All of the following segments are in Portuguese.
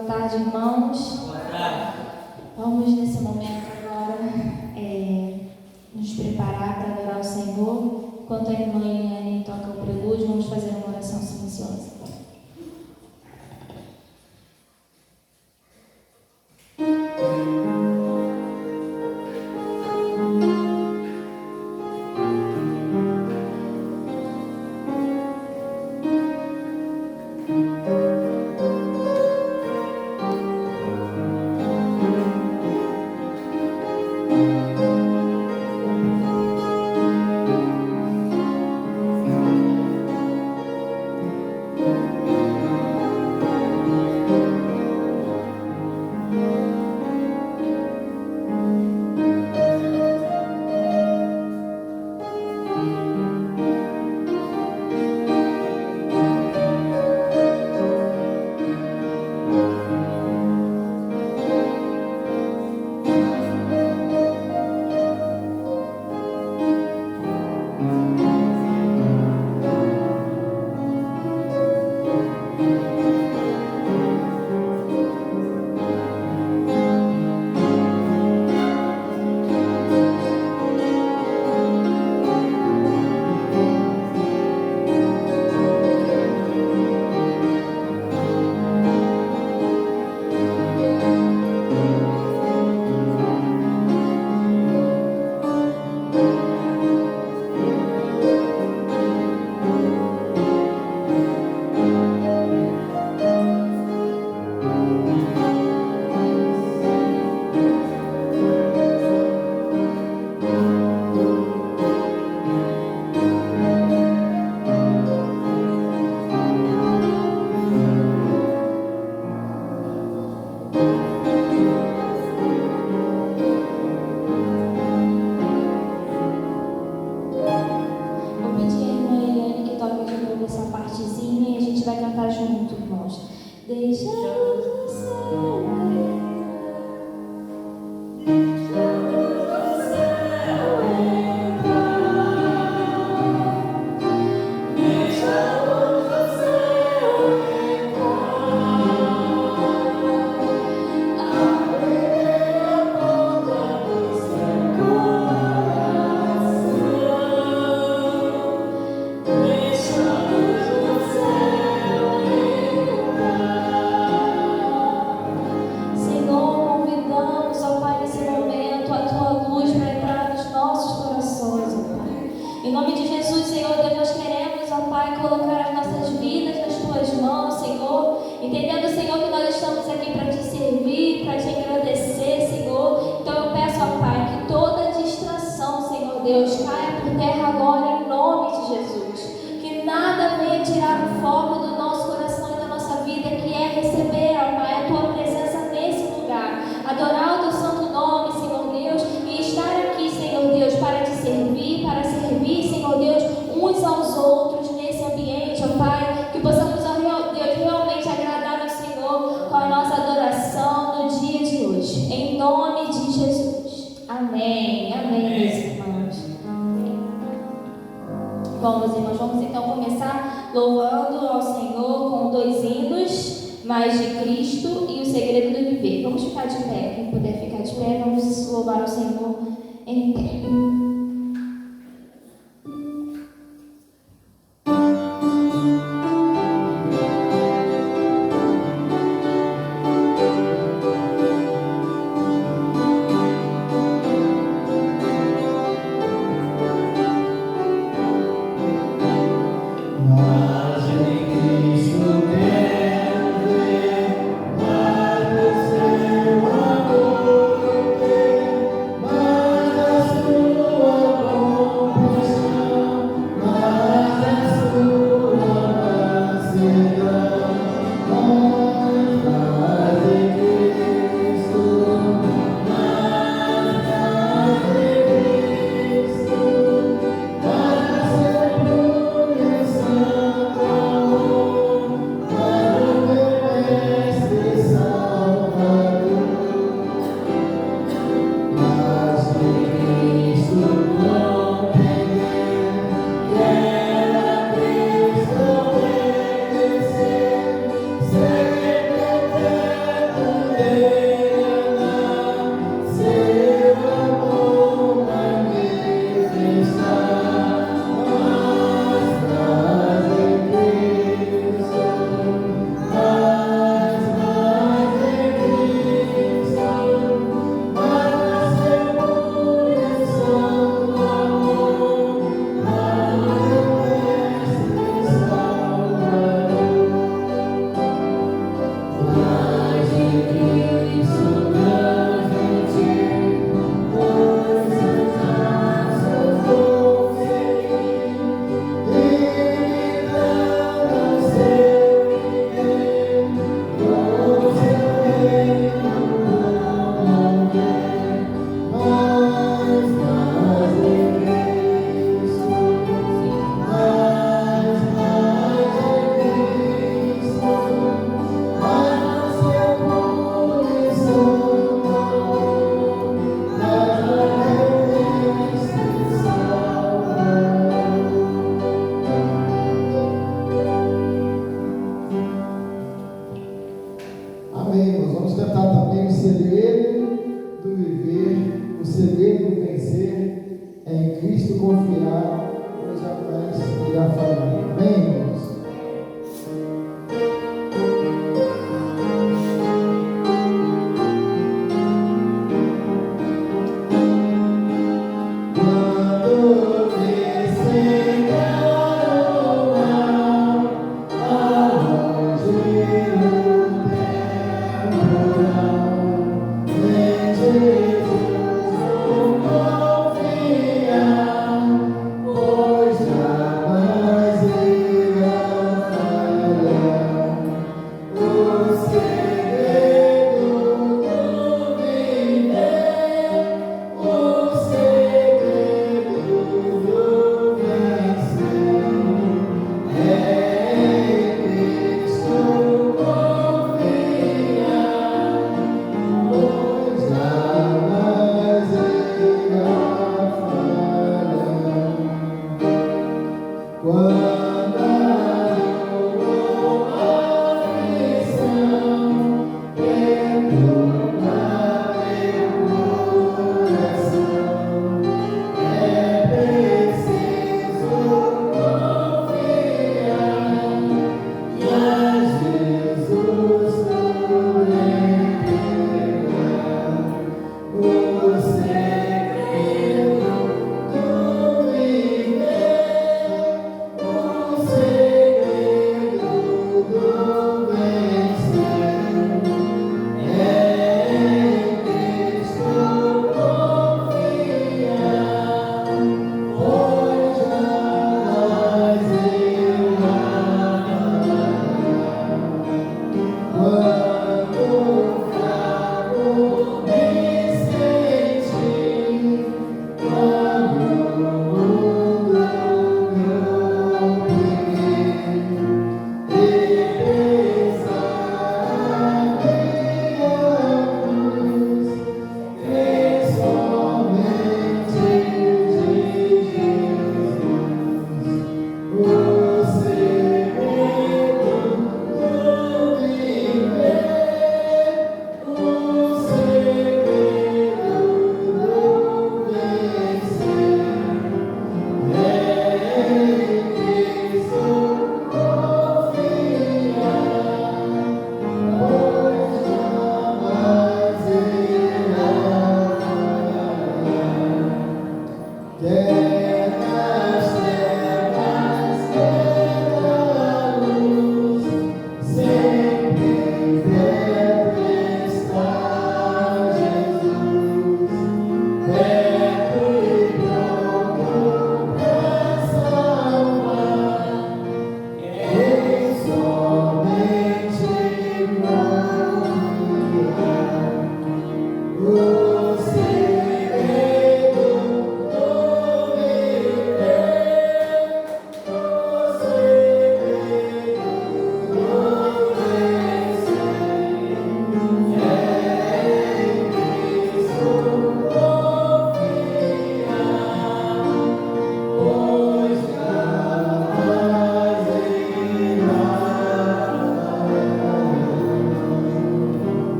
Boa tarde, irmãos. Boa tarde. Vamos nesse momento agora nos preparar para adorar o Senhor. Enquanto a irmã Eliane toca o prelúdio, vamos fazer uma oração silenciosa. Mas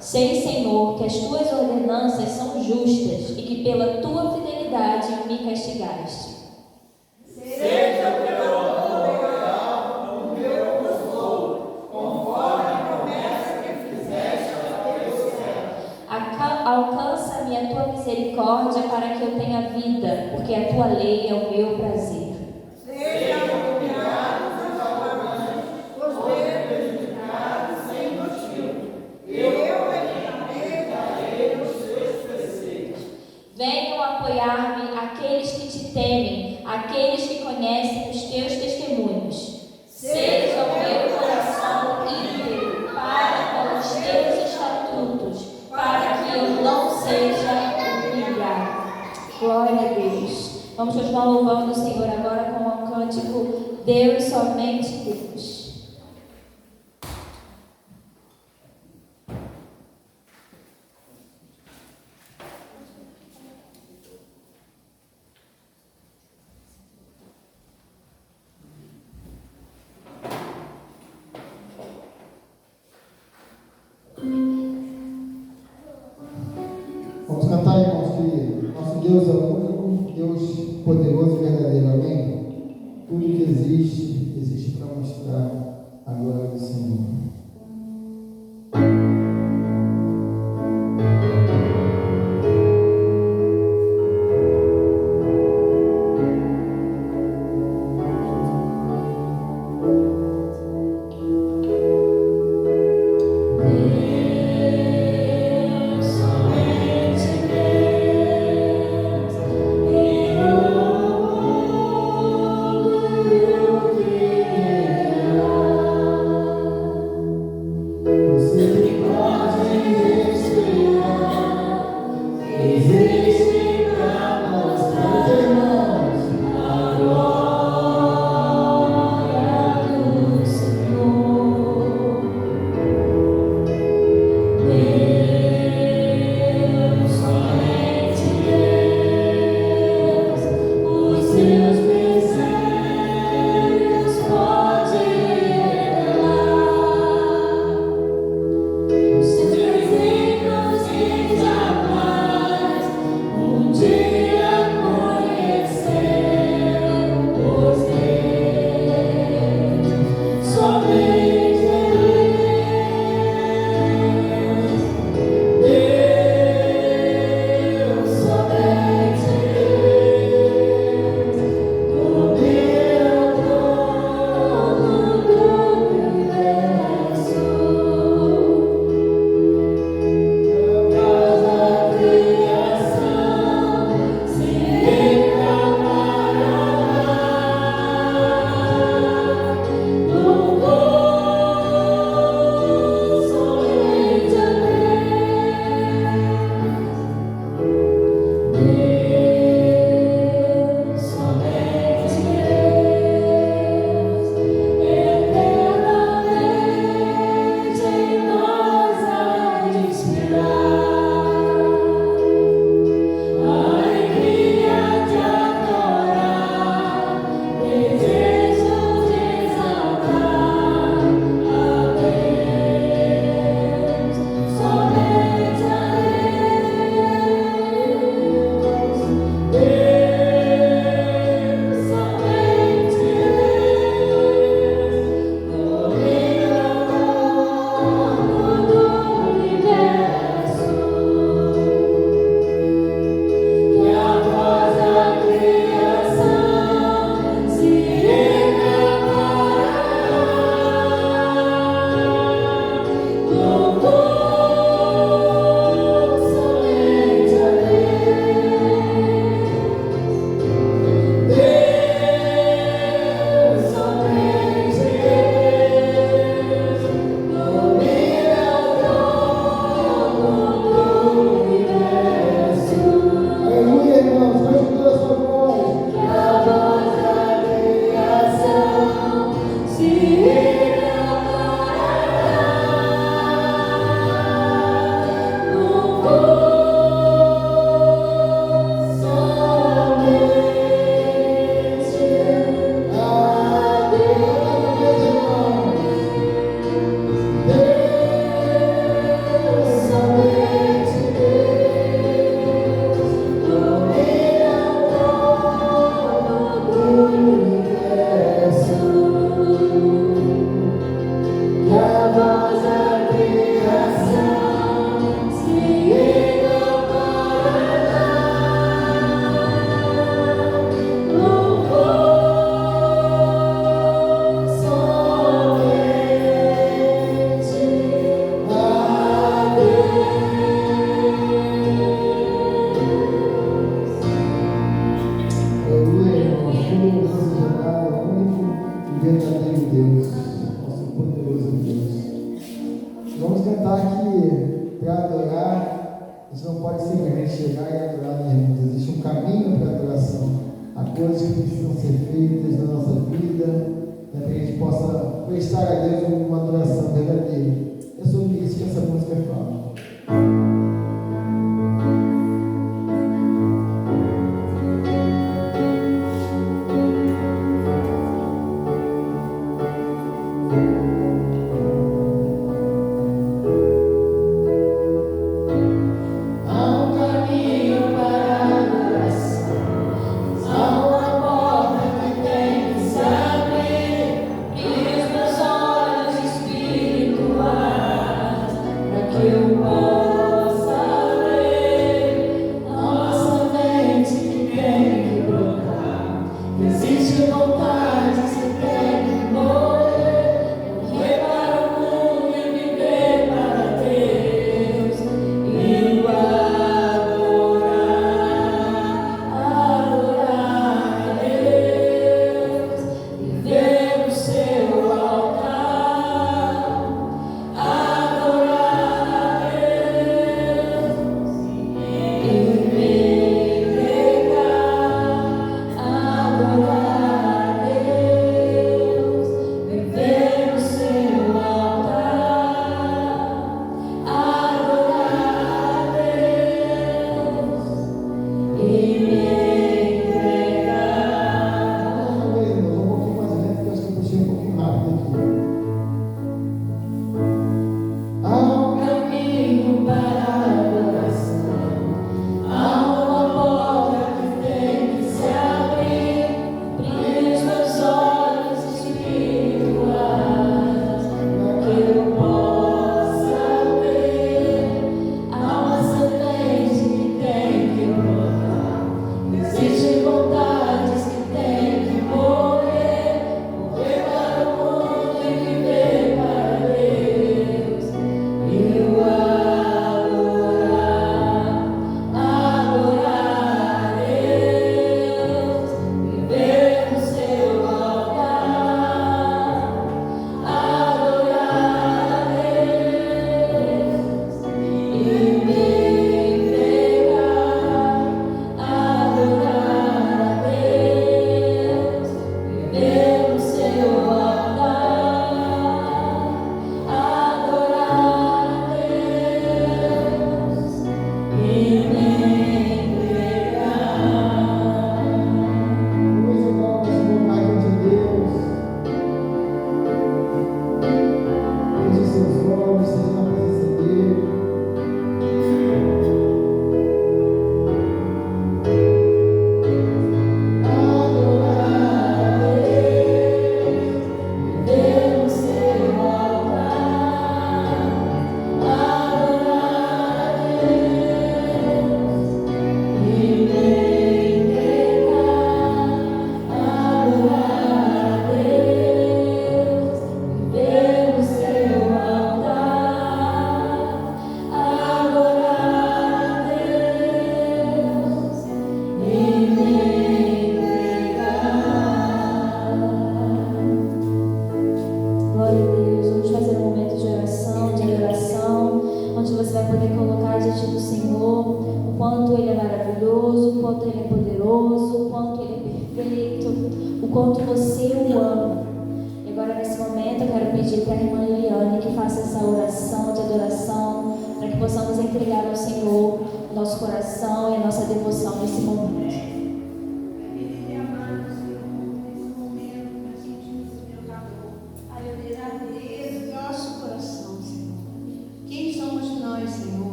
Sei, Senhor, que as tuas ordenanças são justas e que pela tua fidelidade me castigaste. Seja o teu amor leal o meu consolo, conforme a promessa que fizeste ao teu servo. Alcança-me a tua misericórdia para que eu tenha vida, porque a tua lei é o meu prazer. Sejam humilhados os arrogantes, os prejudicados sem motivo. Eu editarei a eles os seus preceitos. Venham apoiar-me aqueles que te temem, aqueles que conhecem os teus testemunhos. Seja o meu coração íntegro para com os teus estatutos, para que eu não seja humilhado. Glória a Deus. Vamos continuar louvando o Senhor agora com um cântico Deus, somente Deus. Vamos cantar, irmãos, que nosso Deus é o único Deus poderoso e verdadeiro, amém? Tudo que existe para mostrar a glória do Senhor. poderoso adorado ao único e verdadeiro Deus, nosso poderoso Deus. Vamos cantar que para adorar, a gente não pode simplesmente chegar e adorar, né, irmãos? Existe um caminho para a adoração. Há coisas que precisam ser feitas na nossa vida, para que a gente possa prestar a Deus uma adoração verdadeira. É sobre isso que essa música fala.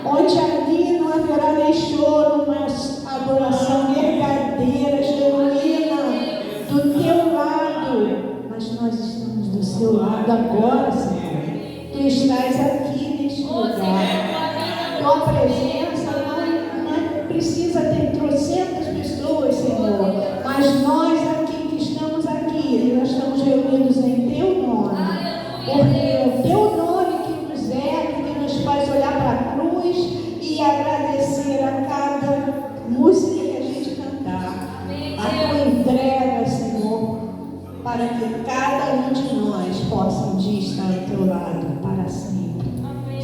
Onde ali não haverá nem choro, mas adoração verdadeira, genuína, do teu lado. Mas nós estamos do seu lado agora, Senhor. Tu estás aqui neste lugar. Tua presença não precisa ter trocentas pessoas, Senhor. Mas nós aqui que estamos aqui, nós estamos reunidos em teu nome. Porque é o teu nome que nos ergue, que nos faz olhar para a cruz e agradecer a cada música que a gente cantar. A tua entrega, Senhor, para que cada um de nós possa um dia estar ao teu lado para sempre.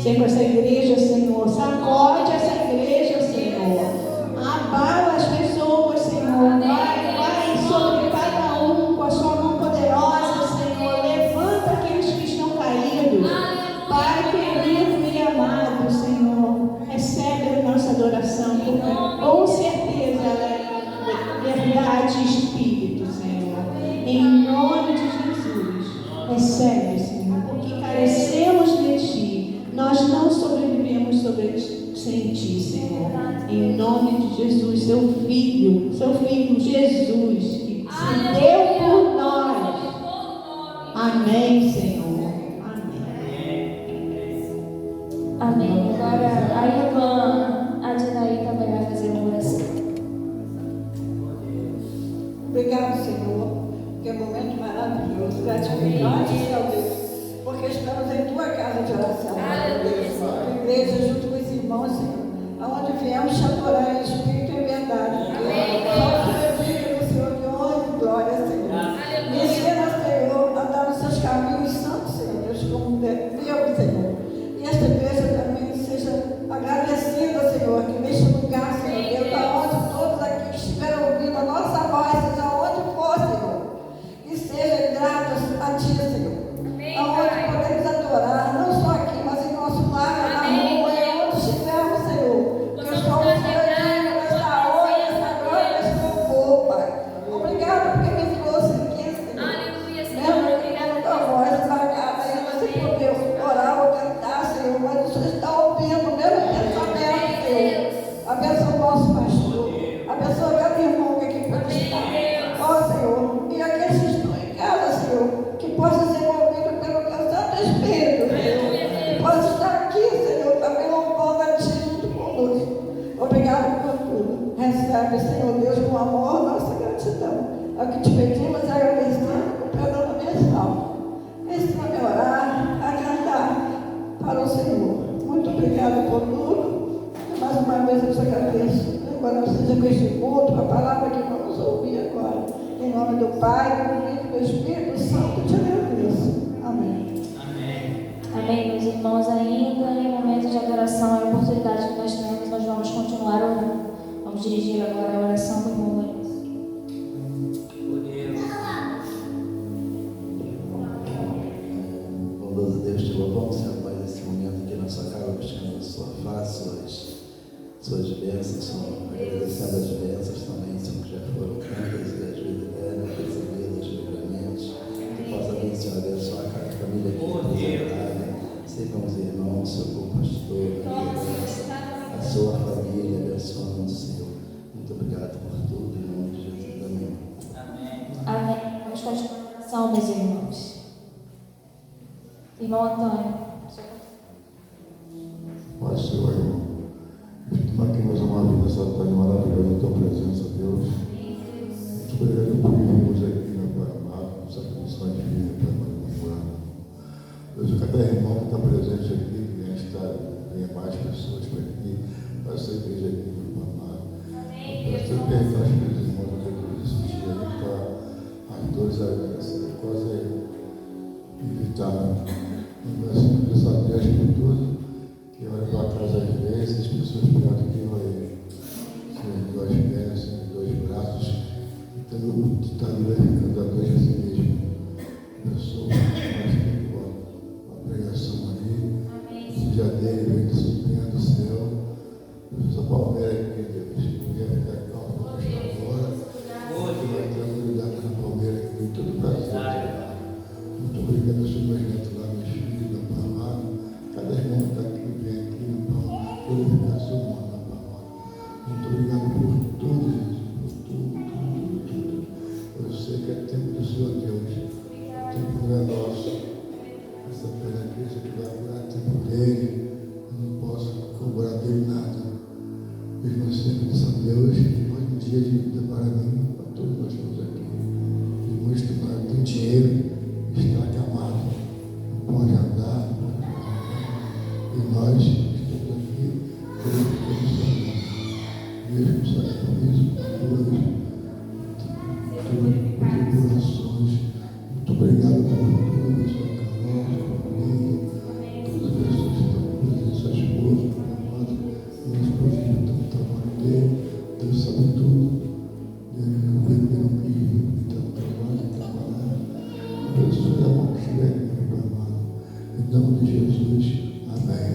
Seja essa igreja, Senhor, sacode essa igreja, Senhor. Abala as pessoas, Senhor. Vai sobre cada um com a sua mão poderosa, Senhor. Levanta aqueles que estão caídos. Pai querido e amado, Senhor, recebe a nossa adoração, porque com certeza ela é verdade e espírito, Senhor. Em nome de Jesus, recebe, Senhor, porque carecemos de Ti. Nós não sobrevivemos sem Ti, Senhor. Em nome de Jesus, Seu Filho Jesus, que se deu por nós. Amém, Senhor. Amém. Agora a irmã Adinaí também vai fazer uma oração. Obrigado, Senhor, que é um momento maravilhoso, gratificante, Senhor Deus, porque estamos em Tua casa de oração, Tua igreja, junto com os irmãos, Senhor, aonde viemos te adorar em espírito e verdade. Só que eu digo, Senhor, de honra e glória, Senhor. Me ensina, Senhor, a dar os seus caminhos santos, Senhor Deus, como meu, Senhor. E esta igreja também seja agradecida, Senhor, que neste lugar, Senhor Deus, aonde todos aqui que estiveram ouvindo a nossa voz, seja onde for, Senhor, e seja gratos a Ti, Senhor. Aonde podemos adorar, não só aqui, mas em nosso lar, na rua, onde estivermos, Senhor. Que os somos dignos desta honra, desta glória, deste louvor, Pai. Obrigado porque me trouxe aqui, Senhor. Mesmo com a voz devagar, ainda sem poder orar ou cantar, Senhor, mas o Senhor está ouvindo o meu pensamento, Senhor. Abençoa o nosso pastor, abençoa cada irmão que aqui pode estar. Ó, Senhor, e aqueles que estão em casa, Senhor, que possa ser movido pelo teu Santo Espírito, Senhor. Que possa estar aqui, Senhor, também louvando a Ti junto conosco. Obrigado por tudo. Recebe, Senhor Deus, com amor, nossa gratidão. É o que te pedimos, agradecendo, com perdão da minha alma. Ensina-me a orar, a cantar para o Senhor. Muito obrigado por tudo. E mais uma vez eu te agradeço. Agora seja com este culto, a palavra que vamos ouvir agora. Em nome do Pai, do Filho e do Espírito Santo, te agradeço. Amém. Amém, meus irmãos. Ainda em momento de adoração, é a oportunidade que nós temos, nós vamos continuar orando. Vamos dirigir agora a oração do irmão Luiz. Bondoso Deus, te louvamos, Senhor, Pai, nesse momento aqui na sua casa, buscando a sua face, suas bênçãos, Senhor, agradecendo as bênçãos também, Senhor, que já foram tantas e às vezes percebidas, livramentos, que possa vir, Senhor, abençoar cada família aqui representada, sei com os irmãos, Senhor, com o pastor, a sua família, abençoando, Senhor. Muito obrigado por tudo, em nome de Jesus, amém. Amém. Vamos continuar a oração, meus irmãos. Irmão Antônio. Paz, Senhor, irmão. Estamos aqui mais uma vez nessa tarde maravilhosa da Tua presença, Deus. Muito obrigado por virmos aqui, meu Pai amado, com sacrifício de vida, Pai amado. Deus, cada irmão que está presente aqui, venha mais pessoas para aqui, para essa igreja aqui, meu Pai amado. Para ser perdoar os meus irmãos aqui, isso que está as dores, essa coisa inevitável. Eu peço a Deus por tudo, que olha para casa às vezes, as pessoas perto que vai ser duas pernas, dois braços, então está glorificando a Deus a si mesmo. Eu sou uma pregação aí, o dia dele vem subindo do céu, essa palmeira aqui, Deus, vinha ficar calmo para agora, que vai tranquilidade na palmeira que vem todo prazer. Muito obrigado, Senhor, meus netos lá, meus filhos, meu Pai amado. Cada irmão que está aqui, vem aqui, meu Pai, glorificar seu nome, meu Pai amado. Muito obrigado por tudo, Graças a Deus, mais um dia de vida para mim, para todos nós que estamos aqui. E muitos que têm dinheiro, está acamado, não pode andar, não pode falar. E nós estamos aqui, mesmo sacrifício, tribulações. Muito obrigado por tudo, Sua Carol, Sua família, todas as pessoas que estão presentes, sua esposa, minha madre, minha esposa que está no trabalho dele. Deus sabe tudo. Eu vejo meu filho, está no trabalho, trabalhar. Abençoe a mão que estiver aqui, meu amado. Em nome de Jesus. Amém.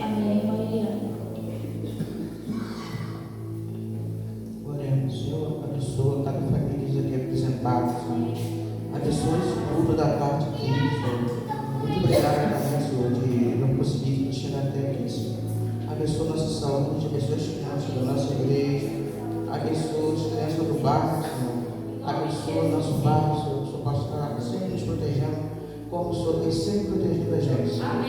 Amém, Maria. Oremos, Senhor, abençoa cada família aqui apresentada, Senhor. Abençoa esse culto da parte aqui, Senhor. Muito obrigado também, Senhor, de não conseguir chegar até aqui, Senhor. Abençoa nossa saúde, abençoa as crianças da nossa igreja, abençoa as crianças do bairro, Senhor. Abençoa o nosso bairro, Senhor. O Senhor possa estar sempre nos protegendo, como o Senhor tem sempre protegido a gente, Senhor.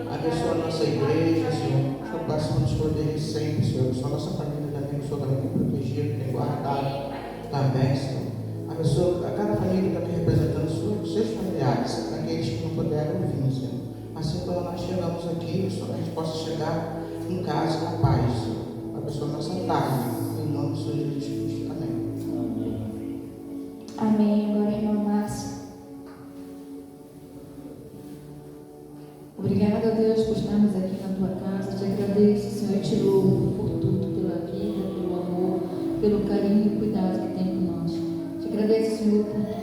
Abençoa a nossa igreja, Senhor. O Senhor possa nos proteger sempre, Senhor. Abençoa a nossa família também, que o Senhor também tem protegido, tem guardado também, Senhor. Abençoa a cada família que está aqui representando os seus familiares, aqueles que não puderam vir, Senhor. Assim, quando nós chegamos aqui, Senhor, a gente possa chegar em casa na paz, Senhor. Abençoa a nossa tarde, em nome do Senhor Jesus Cristo. Amém. Amém. Agora, irmã Márcia. Obrigada, Deus, por estarmos aqui na tua casa. Te agradeço, Senhor, te louvo por tudo, pela vida, pelo amor, pelo carinho e cuidado que tem por nós. Te agradeço, Senhor, por tudo.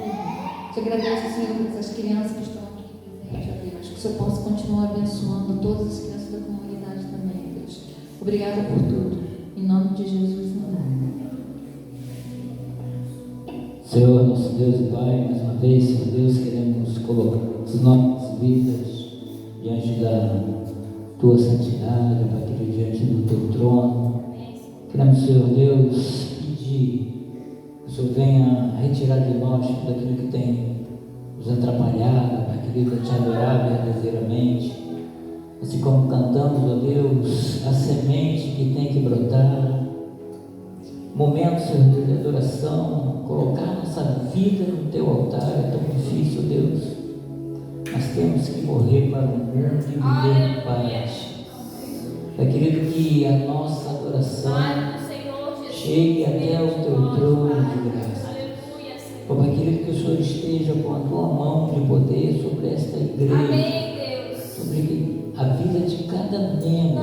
Te agradeço, Senhor, por essas crianças que estão aqui presentes, ó Deus. Que o Senhor possa continuar abençoando todas as crianças da comunidade também, Deus. Obrigada por tudo. Em nome de Jesus, amém. Senhor, nosso Deus e Pai, mais uma vez, Senhor Deus, queremos colocar as nossas vidas diante da Tua santidade, Pai querido, diante do Teu trono. Queremos, Senhor Deus, pedir que o Senhor venha retirar de nós tudo aquilo que tem nos atrapalhado, Pai querido, a Te adorar verdadeiramente. Assim como cantamos, ó Deus, a semente que tem que brotar. Momento, Senhor Deus, de adoração, colocar nossa vida no Teu altar é tão difícil, Deus. Nós temos que morrer para o mundo e viver em paz. Pai querido, que a nossa adoração chegue até o Teu trono de graça. Pai querido, que o Senhor esteja com a Tua mão de poder sobre esta igreja, sobre a vida de cada membro.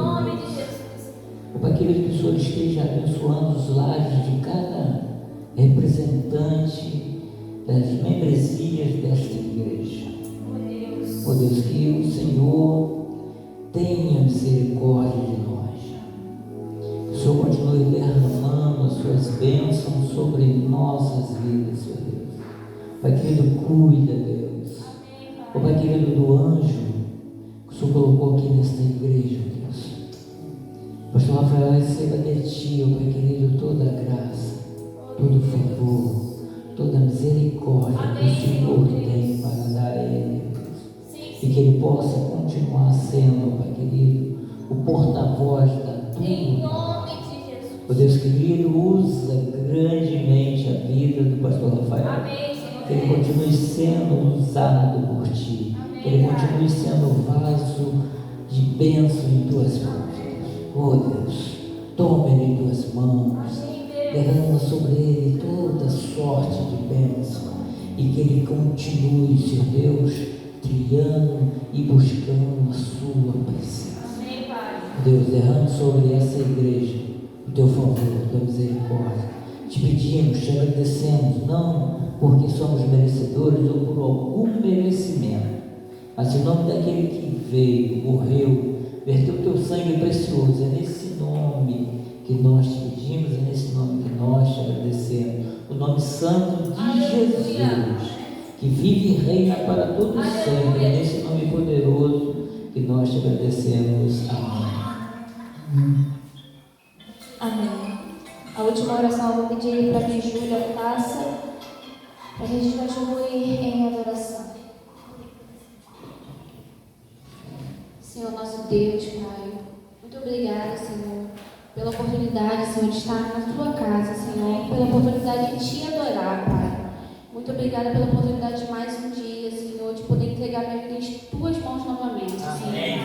Pai querido, que o Senhor esteja abençoando os lares de cada representante das membresias desta igreja. Ó Deus, que o Senhor tenha misericórdia de nós. Que o Senhor continue derramando as suas bênçãos sobre nossas vidas, Senhor Deus. Pai querido, cuida, Deus. Ó Pai querido, do anjo que o Senhor colocou aqui nesta igreja, Deus. Pastor Rafael, receba de Ti, ó Pai querido, toda a graça, todo o favor, toda a misericórdia que o Senhor tem para dar a Ele, Deus. E que Ele possa continuar sendo, Pai querido, o porta-voz da Tua. Em nome de Jesus. Ó Deus querido, usa grandemente a vida do Pastor Rafael. Amém, Senhor. Que ele continue sendo usado por Ti. Amém, Que ele continue sendo vaso de bênção em Tuas mãos. Oh Deus, toma ele em Tuas mãos, derrama sobre ele toda sorte de bênção e que ele continue, Senhor Deus, trilhando e buscando a Sua presença. Amém, Pai. Deus, derrama sobre essa igreja o Teu favor, a Tua misericórdia. Te pedimos, te agradecemos, não porque somos merecedores ou por algum merecimento, mas em nome daquele que veio, morreu, verteu o Teu sangue precioso. É nesse nome que nós te pedimos, é nesse nome que nós te agradecemos. O nome santo de Jesus, que vive e reina para todos sempre. É nesse nome poderoso que nós te agradecemos. Amém. Amém. A última oração eu vou pedir para que Júlia faça, para que a gente continue em adoração. Senhor nosso Deus, Pai, muito obrigada, Senhor, pela oportunidade, Senhor, de estar na Tua casa, Senhor, pela oportunidade de Te adorar, Pai. Muito obrigada pela oportunidade de mais um dia, Senhor, de poder entregar minha vida em Tuas mãos novamente, Senhor.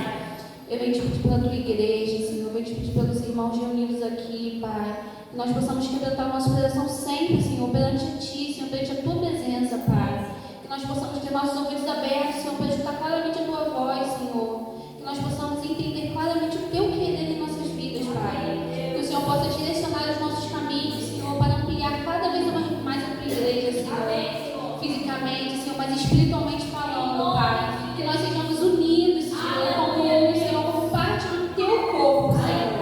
Eu venho te pedir pela Tua igreja, Senhor, eu venho te pedir pelos irmãos reunidos aqui, Pai, que nós possamos quebrantar o nosso coração sempre, Senhor, perante Ti, Senhor, perante a Tua presença, Pai. Que nós possamos ter nossos ouvidos abertos, Senhor, para escutar claramente a Tua voz, Senhor. Que nós possamos entender claramente o Teu querer em nossas vidas, Pai. Que o Senhor possa direcionar os nossos caminhos, Senhor, para ampliar cada vez mais a Tua igreja, Senhor. Fisicamente, Senhor, mas espiritualmente falando, Pai. Que nós sejamos unidos, Senhor, como parte do Teu corpo, Senhor.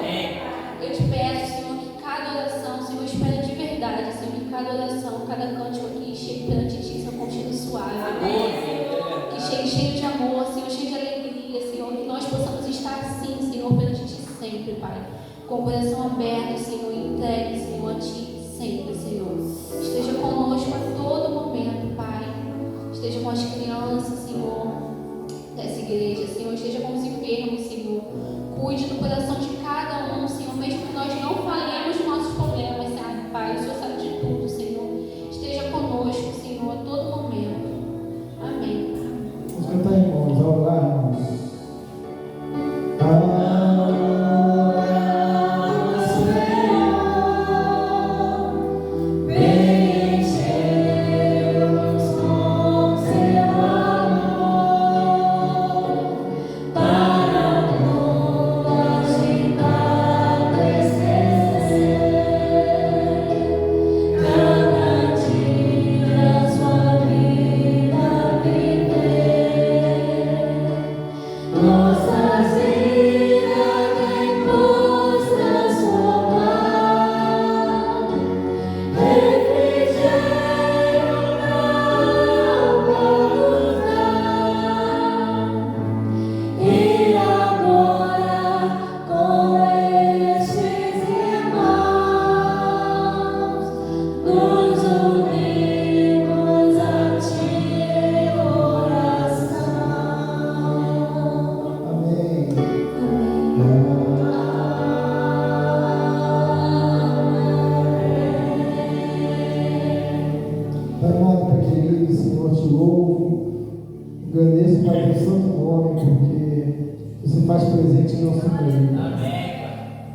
Eu te peço, Senhor, que cada oração, Senhor, espera de verdade, Senhor, que cada oração, cada cântico aqui chegue perante Ti, Senhor, contigo suave, Pai. Que chegue cheio de amor, Senhor, cheio de alegria, Senhor, que nós possamos estar assim, Senhor, perante Ti sempre, Pai. Com o coração aberto, Senhor, entregue, Senhor, a Ti sempre, Senhor. Esteja conosco a todo momento, Pai. Esteja com as crianças, Senhor, dessa igreja, Senhor. Esteja com os enfermos, Senhor. Cuide do coração de cada um, Senhor, mesmo que nós não falemos dos nossos problemas, Senhor, Pai. O Senhor sabe de tudo, Senhor. Esteja conosco, Senhor, a todo momento. Amém. Vamos cantar, irmãos, ao orarmos.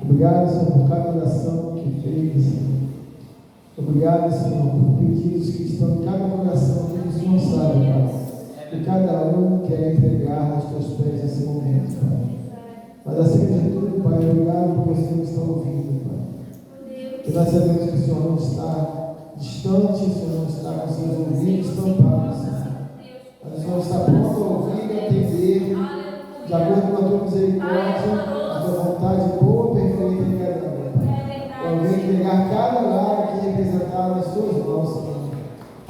Obrigado, Senhor, por cada oração que fez, Senhor. Obrigado, Senhor, por pedidos que estão em cada coração que o Senhor sabe, Pai. Que cada um quer entregar aos Teus pés nesse momento, Pai. Mas acima de tudo, Pai, obrigado porque os Senhor está ouvindo, Pai. Que nós sabemos que o Senhor não está distante, o Senhor não está com seus ouvidos tampados, Senhor. Mas o Senhor está pronto a ouvir e atender, de acordo com a Tua misericórdia, a Tua vontade boa, perfeita e verdadeira. Eu venho entregar cada lar aqui representado nas Tuas mãos, Senhor.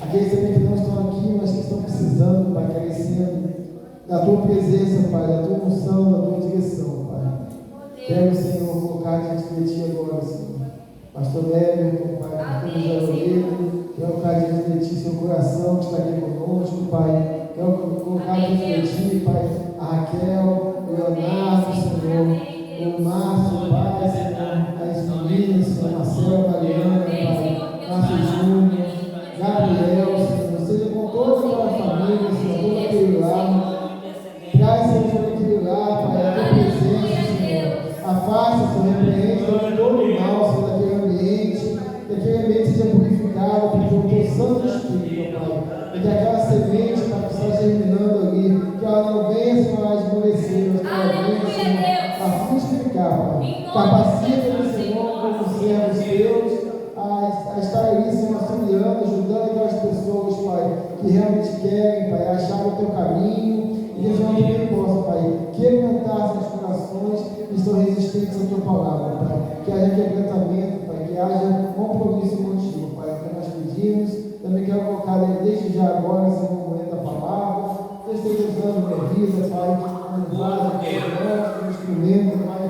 Aqueles também que não estão aqui, mas que estão precisando, Pai, carecendo da Tua presença, Pai, da Tua unção, da Tua direção, Pai. Quero, Senhor, colocar diante de Ti agora, Senhor. Pastor Everton, Pai, Pastor Jaroleiro, quero colocar diante de Ti seu coração que está aqui conosco, Pai. Quero colocar diante de Ti, Pai, a Raquel, o Leonardo, Senhor. O Márcio, Pai, Senhor, as meninas, Senhor, Marcelo, Mariana, Pai, Márcio Júnior, Gabriel, Senhor, seja com toda aquela família, Senhor, todo aquele lar. Traz, Senhor, todo aquele lar, Pai, a Tua presença, Senhor. Afasta, Senhor, repreende todo o mal, Senhor, daquele ambiente, que aquele ambiente seja purificado pelo Teu Santo Espírito, Pai. E que aquela semente, Pai, que está germinando ali, que ela não venha, Senhor, a esmorecer, mas que ela venha, Senhor, a frutificar, Pai. Capacita-nos, Senhor, como servos Teus, a estar ali, Senhor, auxiliando, ajudando aquelas pessoas, Pai, que realmente querem, Pai, achar o Teu caminho, e que eles também possam, Pai, quebrantar seus corações que estão resistentes à Tua palavra, Pai. Que haja quebrantamento, Pai, que haja compromisso contigo, Pai, que nós pedimos. Também quero colocar desde já agora, Senhor, no momento da palavra. Eu esteja usando minha vida, Pai, como vaso, como instrumento, Pai,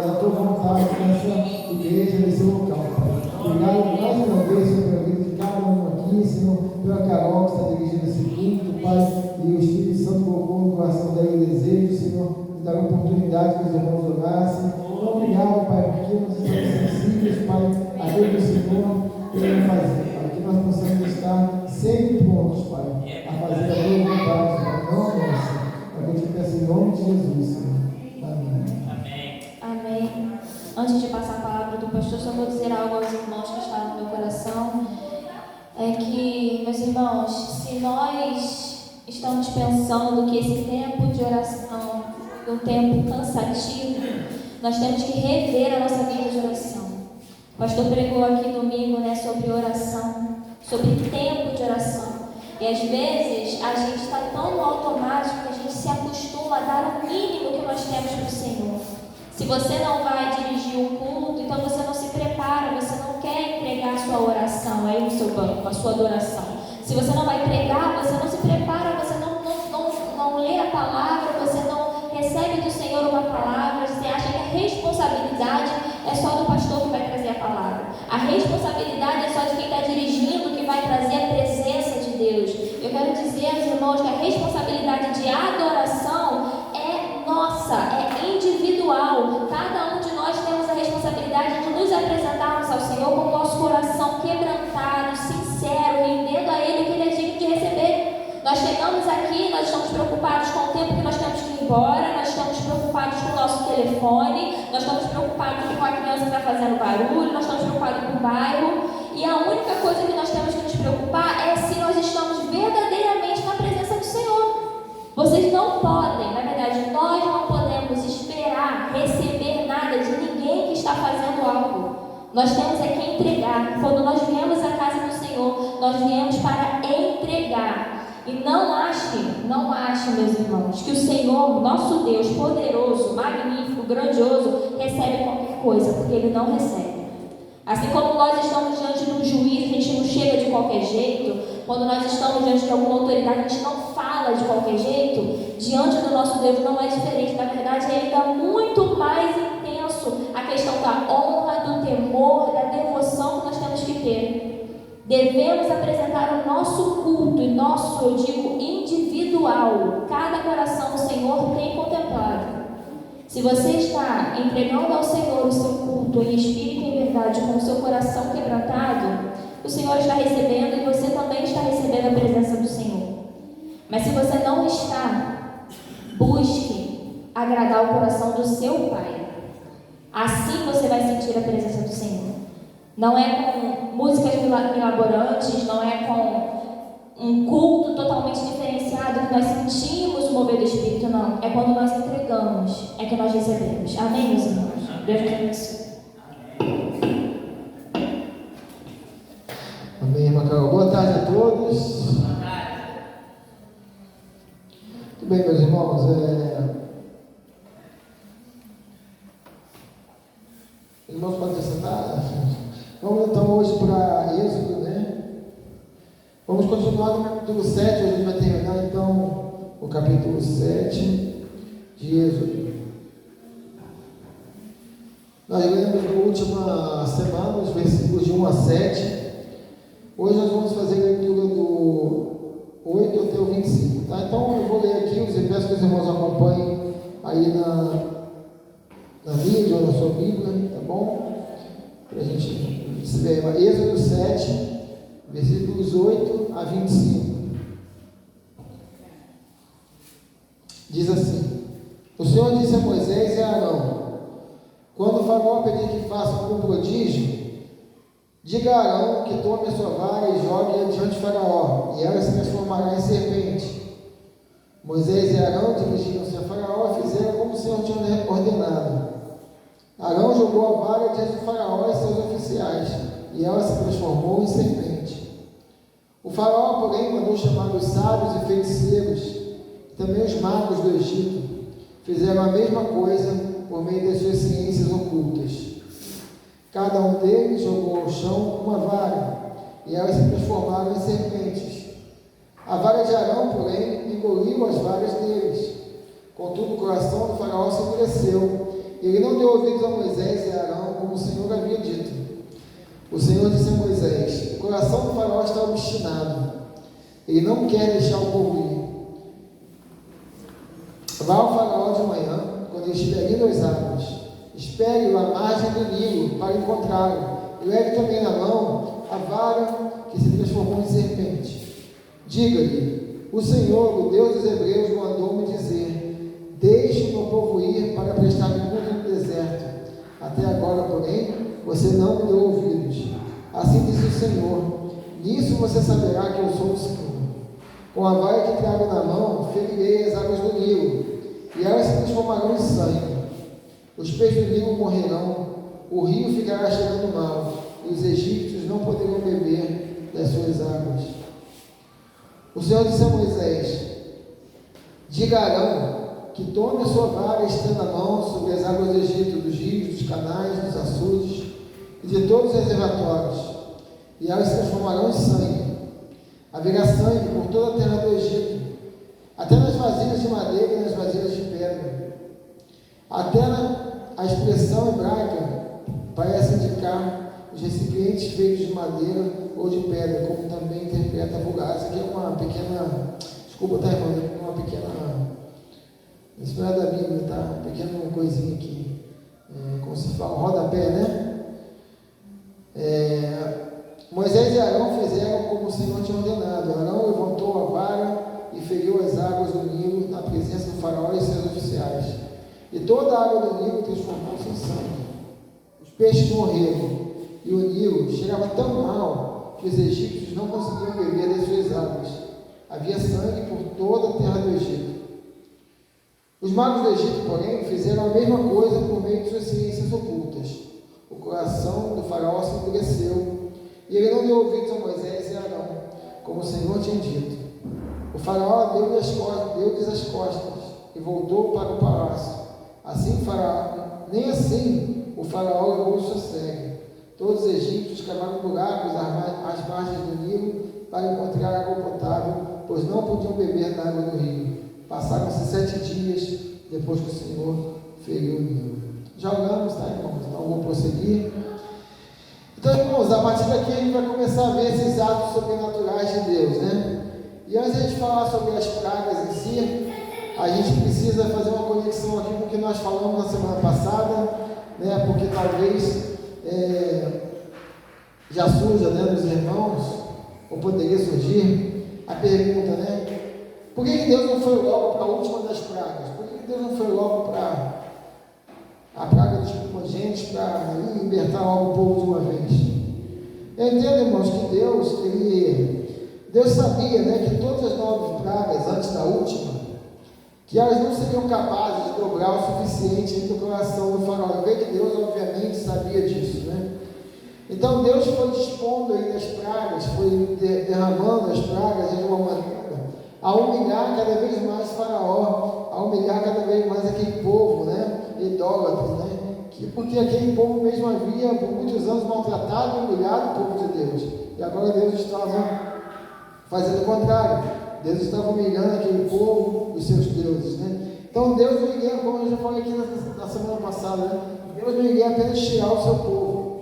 da Tua vontade nessa igreja, nesse local, Pai. Obrigado mais uma vez, Senhor, pela vida de cada um aqui, Senhor, pela Carol que está dirigindo esse culto, Pai, e o Espírito Santo colocou no coração dela o desejo, Senhor, de dar a oportunidade que os irmãos orassem. Obrigado, Pai, porque palavra do pastor, só vou dizer algo aos irmãos que está no meu coração. É que, meus irmãos, se nós estamos pensando que esse tempo de oração é um tempo cansativo, nós temos que rever a nossa vida de oração. O pastor pregou aqui domingo, né, sobre oração, sobre tempo de oração. E às vezes a gente está tão no automático que a gente se acostuma a dar o mínimo que nós temos para o Senhor. Se você não vai dirigir um culto, então você não se prepara, você não quer entregar a sua oração aí no seu banco, a sua adoração. Se você não vai pregar, você não se prepara, você não lê a palavra, você não recebe do Senhor uma palavra, você acha que a responsabilidade é só do pastor que vai trazer a palavra. A responsabilidade é só de quem está dirigindo, que vai trazer a presença de Deus. Eu quero dizer aos irmãos que a responsabilidade de adoração é nossa, é individual. Cada um de nós temos a responsabilidade de nos apresentarmos ao Senhor com o nosso coração quebrantado, sincero, rendendo a Ele o que Ele é digno de receber. Nós chegamos aqui, nós estamos preocupados com o tempo que nós temos que ir embora, nós estamos preocupados com o nosso telefone, nós estamos preocupados com a criança que está fazendo barulho, nós estamos preocupados com o bairro, e a única coisa que nós temos que nos preocupar é se nós estamos verdadeiramente na presença do Senhor. Vocês não podem, na verdade, nós não podemos esperar receber nada de ninguém que está fazendo algo. Nós temos é que entregar. Quando nós viemos à casa do Senhor, nós viemos para entregar. E não ache, meus irmãos, que o Senhor, nosso Deus, poderoso, magnífico, grandioso, recebe qualquer coisa, porque Ele não recebe. Assim como nós estamos diante de um juiz, a gente não chega de qualquer jeito. Quando nós estamos diante de alguma autoridade, a gente não fala de qualquer jeito. Diante do nosso Deus não é diferente. Na verdade, é ainda muito mais intenso a questão da honra, do temor, da devoção que nós temos que ter. Devemos apresentar o nosso culto, e nosso, eu digo, individual. Cada coração o Senhor tem contemplado. Se você está entregando ao Senhor o seu culto em espírito e em verdade, com o seu coração quebrantado, o Senhor está recebendo e você também está recebendo a presença do Senhor. Mas se você não está, busque agradar o coração do seu Pai. Assim você vai sentir a presença do Senhor. Não é com músicas milaborantes, não é com um culto totalmente diferenciado que nós sentimos o mover do Espírito, não. É quando nós entregamos, é que nós recebemos. Amém, meus irmãos? Deus te abençoe. Amém, irmã Carol. Boa tarde a todos. Tudo bem, meus irmãos? Irmãos, podem se sentar? Vamos então hoje para Êxodo, né? Vamos continuar no capítulo 7, hoje a gente vai terminar então o capítulo 7 de Êxodo. Nós lemos na última semana os versículos de 1 a 7. Hoje nós vamos fazer a leitura do 8 até o 25, tá? Então eu vou ler aqui, eu peço que os irmãos acompanhem aí na mídia ou na sua Bíblia, tá bom? Para a gente se ver. Êxodo 7, versículos 8 a 25. Diz assim: O Senhor disse a Moisés e a Arão: Quando o Faraó pedir que faça algum prodígio, diga a Arão que tome a sua vara e jogue-a diante de Faraó, e ela se transformará em serpente. Moisés e Arão dirigiram-se a Faraó e fizeram como o Senhor tinha ordenado. Arão jogou a vara diante de Faraó e seus oficiais, e ela se transformou em serpente. O Faraó, porém, mandou chamar os sábios e feiticeiros, e também os magos do Egito. Fizeram a mesma coisa por meio das suas ciências ocultas. Cada um deles jogou ao chão uma vara, e elas se transformaram em serpentes. A vara de Arão, porém, engoliu as varas deles. Contudo, o coração do Faraó se endureceu. Ele não deu ouvidos a Moisés e a Arão, como o Senhor havia dito. O Senhor disse a Moisés: O coração do Faraó está obstinado. Ele não quer deixar o povo ir. Vá ao Faraó de manhã, quando ele estiver indo às águas. Espere-o à margem do Nilo para encontrá-lo. E leve também na mão a vara que se transformou em serpente. Diga-lhe: O Senhor, o Deus dos Hebreus, mandou-me dizer: Deixe o meu povo ir para prestar-me culto no deserto. Até agora, porém, você não me deu ouvidos. Assim diz o Senhor: nisso você saberá que eu sou o Senhor. Com a vara que trago na mão, ferirei as águas do Nilo, e elas se transformarão em sangue. Os peixes do Nilo morrerão, o rio ficará cheirando mal, e os egípcios não poderão beber das suas águas. O Senhor disse a Moisés: diga a Arão que tome a sua vara e estenda a mão sobre as águas do Egito, dos rios, dos canais, dos açudes e de todos os reservatórios, e elas se transformarão em sangue. Haverá sangue por toda a terra do Egito, até nas vasilhas de madeira e nas vasilhas de pedra. Até a expressão hebraica parece indicar os recipientes feitos de madeira ou de pedra, como também interpreta a Vulgata. Isso aqui é uma pequena, desculpa, tá, irmão, é uma pequena, isso não é da Bíblia, tá? Uma pequena coisinha aqui, como se fala, rodapé, né? Moisés e Arão fizeram como o Senhor tinha ordenado. Arão levantou a vara e feriu as águas do Nilo na presença do faraó e seus oficiais. E toda a água do Nilo transformou-se em sangue. Os peixes morreram, e o Nilo cheirava tão mal que os egípcios não conseguiam beber das suas águas. Havia sangue por toda a terra do Egito. Os magos do Egito, porém, fizeram a mesma coisa por meio de suas ciências ocultas. O coração do faraó se endureceu, e ele não deu ouvidos a Moisés e a Arão, como o Senhor tinha dito. O faraó deu-lhes as costas e voltou para o palácio. Nem assim o faraó levou o sossego. Todos os egípcios cavaram buracos às margens do Nilo para encontrar água potável, pois não podiam beber da água do rio. Passaram-se 7 dias depois que o Senhor feriu o Nilo. Já oramos, tá, irmãos? Então vou prosseguir. Então, irmãos, a partir daqui a gente vai começar a ver esses atos sobrenaturais de Deus, né? E antes de a gente falar sobre as pragas em si, a gente precisa fazer uma conexão aqui com o que nós falamos na semana passada, né? Porque talvez já surja, né, dos irmãos, ou poderia surgir, a pergunta, né? Por que Deus não foi logo para a última das pragas? Por que Deus não foi logo para a praga dos primogênitos, para libertar logo o povo de uma vez? Eu entendo, irmãos, que Deus sabia, né, que todas as 9 pragas antes da última, que elas não seriam capazes de dobrar o suficiente entre o coração do faraó. Eu vejo que Deus, obviamente, sabia disso, né? Então Deus foi dispondo aí das pragas, foi derramando as pragas de uma maneira a humilhar cada vez mais faraó, a humilhar cada vez mais aquele povo, né, idólatra, né, porque aquele povo mesmo havia por muitos anos maltratado e humilhado o povo de Deus, e agora Deus estava fazendo o contrário. Deus estava humilhando aquele povo, os seus deuses, né? Então Deus não iria, como eu já falei aqui na semana passada, né? Deus não iria apenas tirar o seu povo,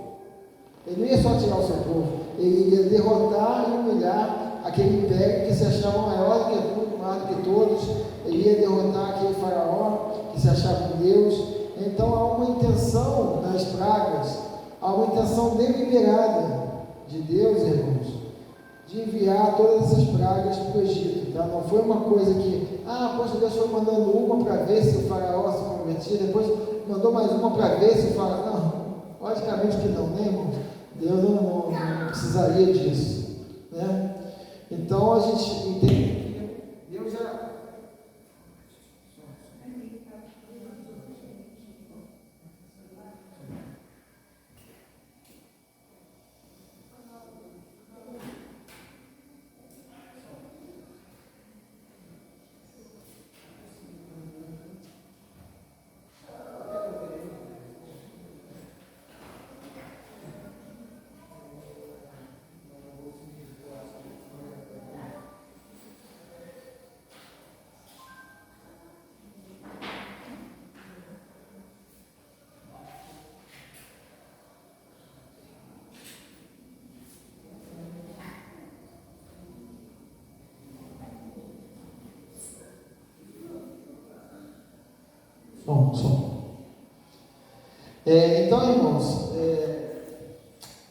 Ele não ia só tirar o seu povo, Ele iria derrotar e humilhar aquele império que se achava maior do que tudo, maior do que todos. Ele ia derrotar aquele faraó que se achava um Deus. Então há uma intenção nas pragas, há uma intenção deliberada de Deus, irmãos, de enviar todas essas pragas para o Egito, tá? Não foi uma coisa que, poxa, Deus foi mandando uma para ver se o faraó se convertia, depois mandou mais uma para ver se o faraó... Não, logicamente que não, né, irmãos? Deus não precisaria disso, né? Então a gente entende que Deus já... Então, irmãos,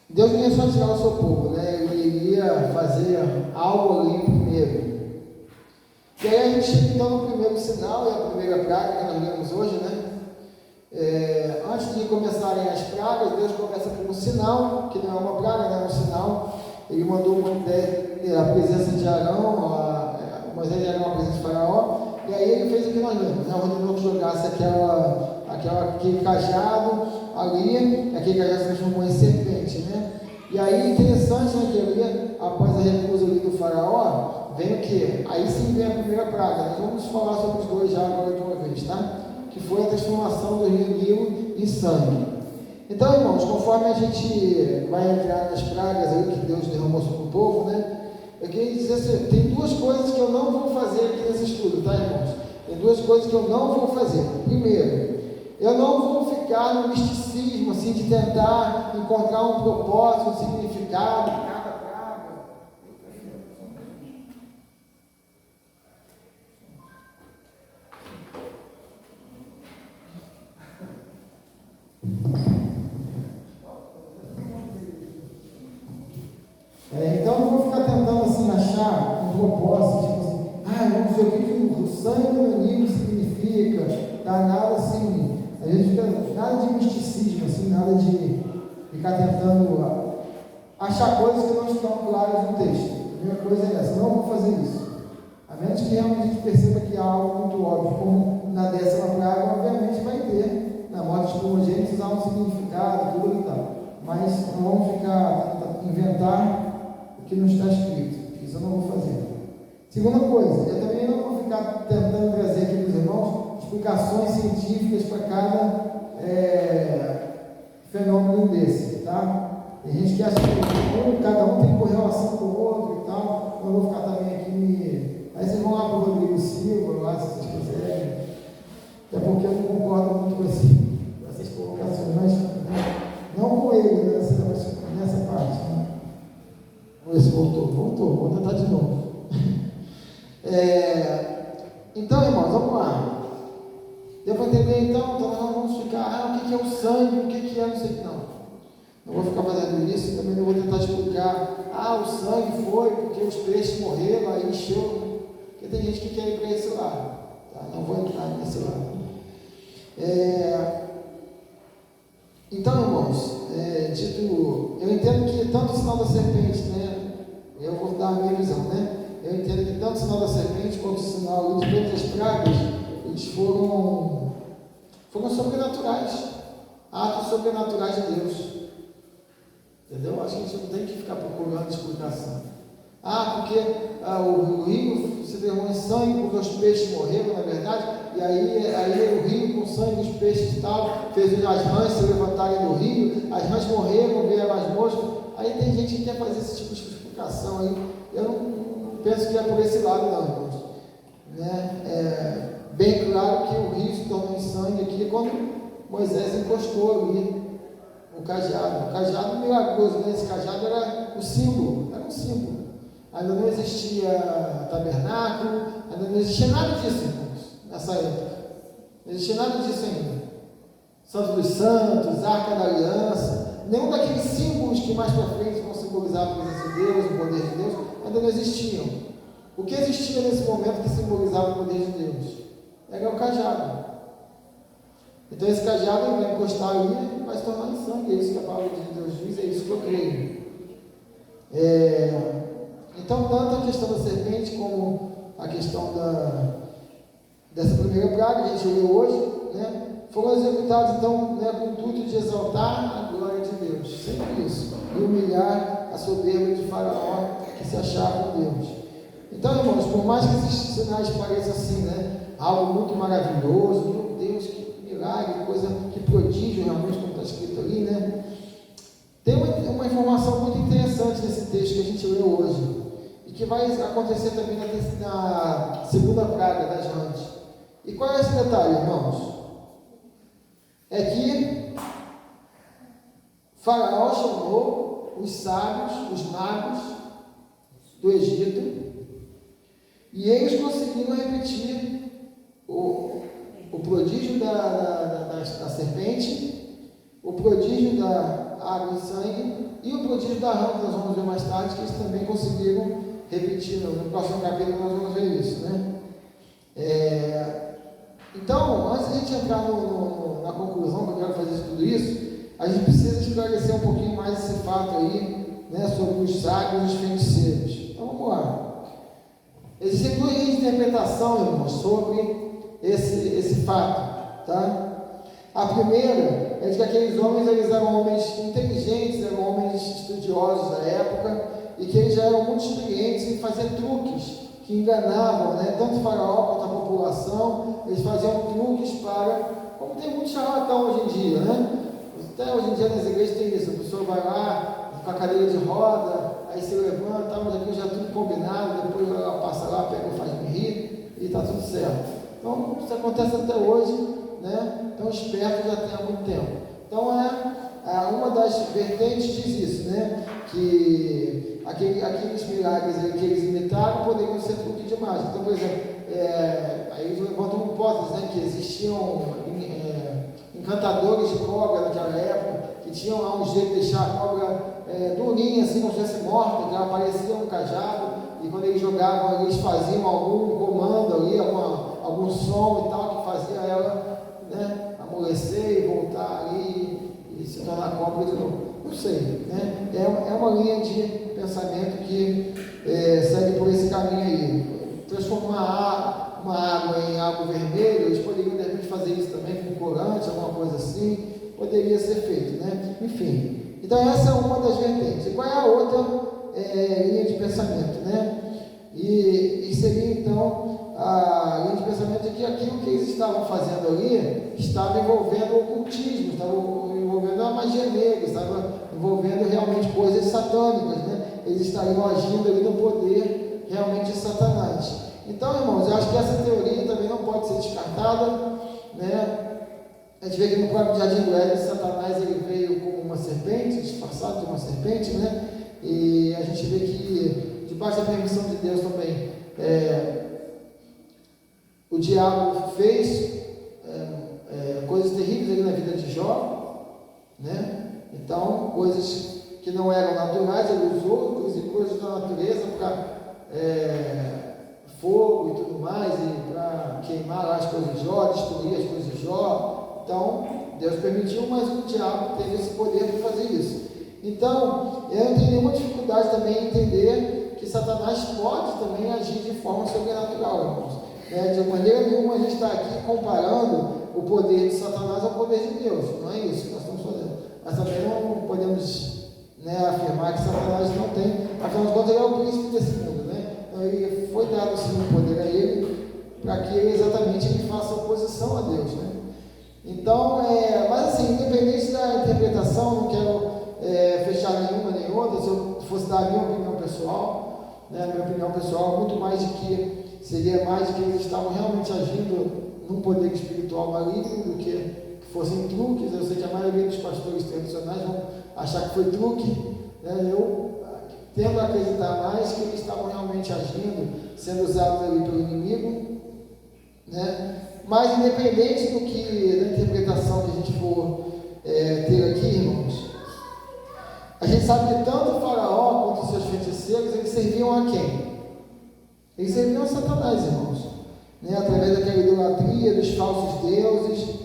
Deus não ia só tirar o seu povo, né? Ele ia fazer algo ali primeiro. E aí a gente chega então no primeiro sinal, e a primeira praga que nós lemos hoje, né? Antes de começarem as pragas, Deus começa com um sinal, que não é uma praga, né? É um sinal. Ele mandou a presença de Arão, Moisés e Arão a presença de Faraó, e aí ele fez o que nós lemos, né? Ordenou que jogasse aquele cajado ali, aquele cajado se transformou em serpente, né? E aí, interessante, né, que ali, após a recusa ali do Faraó, vem o quê? Aí sim vem a primeira praga. Nós vamos falar sobre os dois já agora de uma vez, tá? Que foi a transformação do rio Nilo em sangue. Então, irmãos, conforme a gente vai entrar nas pragas aí que Deus derramou sobre o povo, né? Eu queria dizer assim, tem duas coisas que eu não vou fazer aqui nesse estudo, tá, irmãos? Tem duas coisas que eu não vou fazer. Primeiro, eu não vou ficar no misticismo, assim, de tentar encontrar um propósito, um significado, cada praga. Então eu não vou ficar tentando assim achar um propósito, tipo assim, vamos ver o que o sangue do Nilo significa, tá? Nada assim, a gente fica, nada de misticismo, assim, nada de ficar tentando achar coisas que não estão claras no texto. A primeira coisa é essa, não vou fazer isso. A menos que realmente a gente perceba que há algo muito óbvio, como na 10ª praga, obviamente vai ter, na morte dos primogênitos há um significado, tudo e tal. Mas não vamos ficar inventar o que não está escrito. Isso eu não vou fazer. Segunda coisa, eu também não vou ficar tentando trazer aqui para os irmãos explicações científicas para cada fenômeno desse, tá? Tem gente que acha que cada um tem correlação com o outro e tal. Eu vou ficar também aqui Aí vocês vão lá para o Rodrigo Silva, lá se vocês quiserem. Até porque eu não concordo muito com essas colocações, mas não com ele, nessa parte. Né? Vamos ver se voltou. Vou tentar de novo. Então, irmãos, vamos lá. Deu para entender então? Então nós vamos ficar, o que é o sangue, o que é, não sei, não vou ficar fazendo isso, também não vou tentar explicar, o sangue foi porque os peixes morreram, aí encheu, porque tem gente que quer ir para esse lado, tá? Não vou entrar nesse lado. Então, irmãos, eu entendo que tanto o sinal da serpente, né, eu vou dar a minha visão, né, eu entendo que tanto o sinal da serpente quanto o sinal de todas as pragas, eles foram sobrenaturais, atos sobrenaturais de Deus. Entendeu? Acho que a gente não tem que ficar procurando explicação. Porque o rio se derramou em sangue porque os peixes morreram, na verdade, e aí o rio com sangue, os peixes e tal, fez as rãs se levantarem do rio, as rãs morreram, vieram as moscas. Aí tem gente que quer fazer esse tipo de explicação aí. Eu não penso que é por esse lado, não, irmãos. Né? Bem claro que o rio se tornou em sangue aqui quando Moisés encostou ali o cajado. O cajado milagroso, né? Esse cajado era um símbolo. Ainda não existia tabernáculo, ainda não existia nada disso, irmãos, nessa época. Não existia nada disso ainda. Santo dos Santos, Arca da Aliança, nenhum daqueles símbolos que mais para frente vão simbolizar a presença de Deus, o poder de Deus, ainda não existiam. O que existia nesse momento que simbolizava o poder de Deus? Era o cajado. Então esse cajado vai encostar ali e vai se tornar em sangue. É isso que a palavra de Deus diz, é isso que eu creio. Então, tanto a questão da serpente como a questão dessa primeira praga que a gente leu hoje, né, foram executados então, né, com o intuito de exaltar a glória de Deus. Sempre isso. E humilhar a soberba de Faraó que se achava com Deus. Então, irmãos, por mais que esses sinais pareçam assim, né, algo muito maravilhoso, meu Deus, que milagre, coisa, que prodígio realmente, como está escrito ali, né? Tem uma informação muito interessante nesse texto que a gente leu hoje, e que vai acontecer também na segunda praga das rãs. E qual é esse detalhe, irmãos? É que Faraó chamou os sábios, os magos do Egito, e eles conseguiram repetir o prodígio da serpente, o prodígio da água e sangue e o prodígio da rã, que nós vamos ver mais tarde, que eles também conseguiram repetir. No próximo capítulo nós vamos ver isso, né? Então, antes de a gente entrar na conclusão que eu quero fazer de tudo isso, a gente precisa esclarecer um pouquinho mais esse fato aí, né, sobre os sábios e os feiticeiros. Então vamos lá. Existem duas linhas de interpretação, irmãos, sobre esse fato, tá? A primeira é de que aqueles homens eles eram homens inteligentes, eram homens estudiosos da época e que eles já eram muito experientes em fazer truques que enganavam, né, tanto o faraó quanto a população. Eles faziam truques para, como tem muito charlatão hoje em dia, né? Até hoje em dia nas igrejas tem isso, a pessoa vai lá com a cadeira de roda, aí se levanta, mas aqui já tudo combinado, depois ela passa lá, pega o faz-me rir e está tudo certo. Então isso acontece até hoje, né? Então esperto já tem há muito tempo. Então uma das vertentes diz isso, né? Que aqueles milagres que eles imitaram poderiam ser truque de mágica. Então, por exemplo, aí eles levantam hipóteses, né? Que existiam encantadores de cobra naquela época, que tinham lá um jeito de deixar a cobra durinha, assim, como se estivesse morta, que ela parecia um cajado, e quando eles jogavam, eles faziam algum comando ali, algum som e tal, que fazia ela, né, amolecer e voltar ali e se tornar cobra de novo. Não sei, né? É uma linha de pensamento que segue por esse caminho aí. Transformar uma água em água vermelha, eles poderiam de repente fazer isso também com corante, alguma coisa assim, poderia ser feito, né? Enfim, então essa é uma das vertentes. E qual é a outra linha de pensamento, né? E seria então a linha de pensamento de que aquilo que eles estavam fazendo ali estava envolvendo o ocultismo, estava envolvendo a magia negra, estava envolvendo realmente coisas satânicas, né? Eles estariam agindo ali no poder realmente de Satanás. Então, irmãos, eu acho que essa teoria também não pode ser descartada, né? A gente vê que no próprio Jardim do Éden, Satanás ele veio como uma serpente, disfarçado de uma serpente, né? E a gente vê que, debaixo da permissão de Deus também, o diabo fez coisas terríveis ali na vida de Jó, né? Então, coisas que não eram naturais, ele usou, inclusive coisas da natureza para fogo e tudo mais, e para queimar as coisas de Jó, destruir as coisas de Jó. Então, Deus permitiu, mas o diabo teve esse poder de fazer isso. Então, eu não tenho nenhuma dificuldade também em entender que Satanás pode também agir de forma sobrenatural, irmãos. De maneira nenhuma a gente está aqui comparando o poder de Satanás ao poder de Deus. Não é isso que nós estamos fazendo. Mas também não podemos, afirmar que Satanás não tem. Afinal de contas, ele é o príncipe desse mundo, né? Então, ele foi dado sim o poder a ele para que exatamente ele faça oposição a Deus, né? Então, mas assim, independente da interpretação, não quero fechar nenhuma nem outra. Se eu fosse dar a minha opinião pessoal, né, a minha opinião pessoal é muito mais de que seria mais de que eles estavam realmente agindo num poder espiritual maligno do que fossem truques. Eu sei que a maioria dos pastores tradicionais vão achar que foi truque, né? Eu tendo a acreditar mais que eles estavam realmente agindo, sendo usados ali pelo inimigo, né? Mas independente da interpretação que a gente for ter aqui, irmãos, a gente sabe que tanto o faraó quanto os seus feiticeiros, eles serviam a quem? Eles serviam a Satanás, irmãos, né? Através daquela idolatria, dos falsos deuses,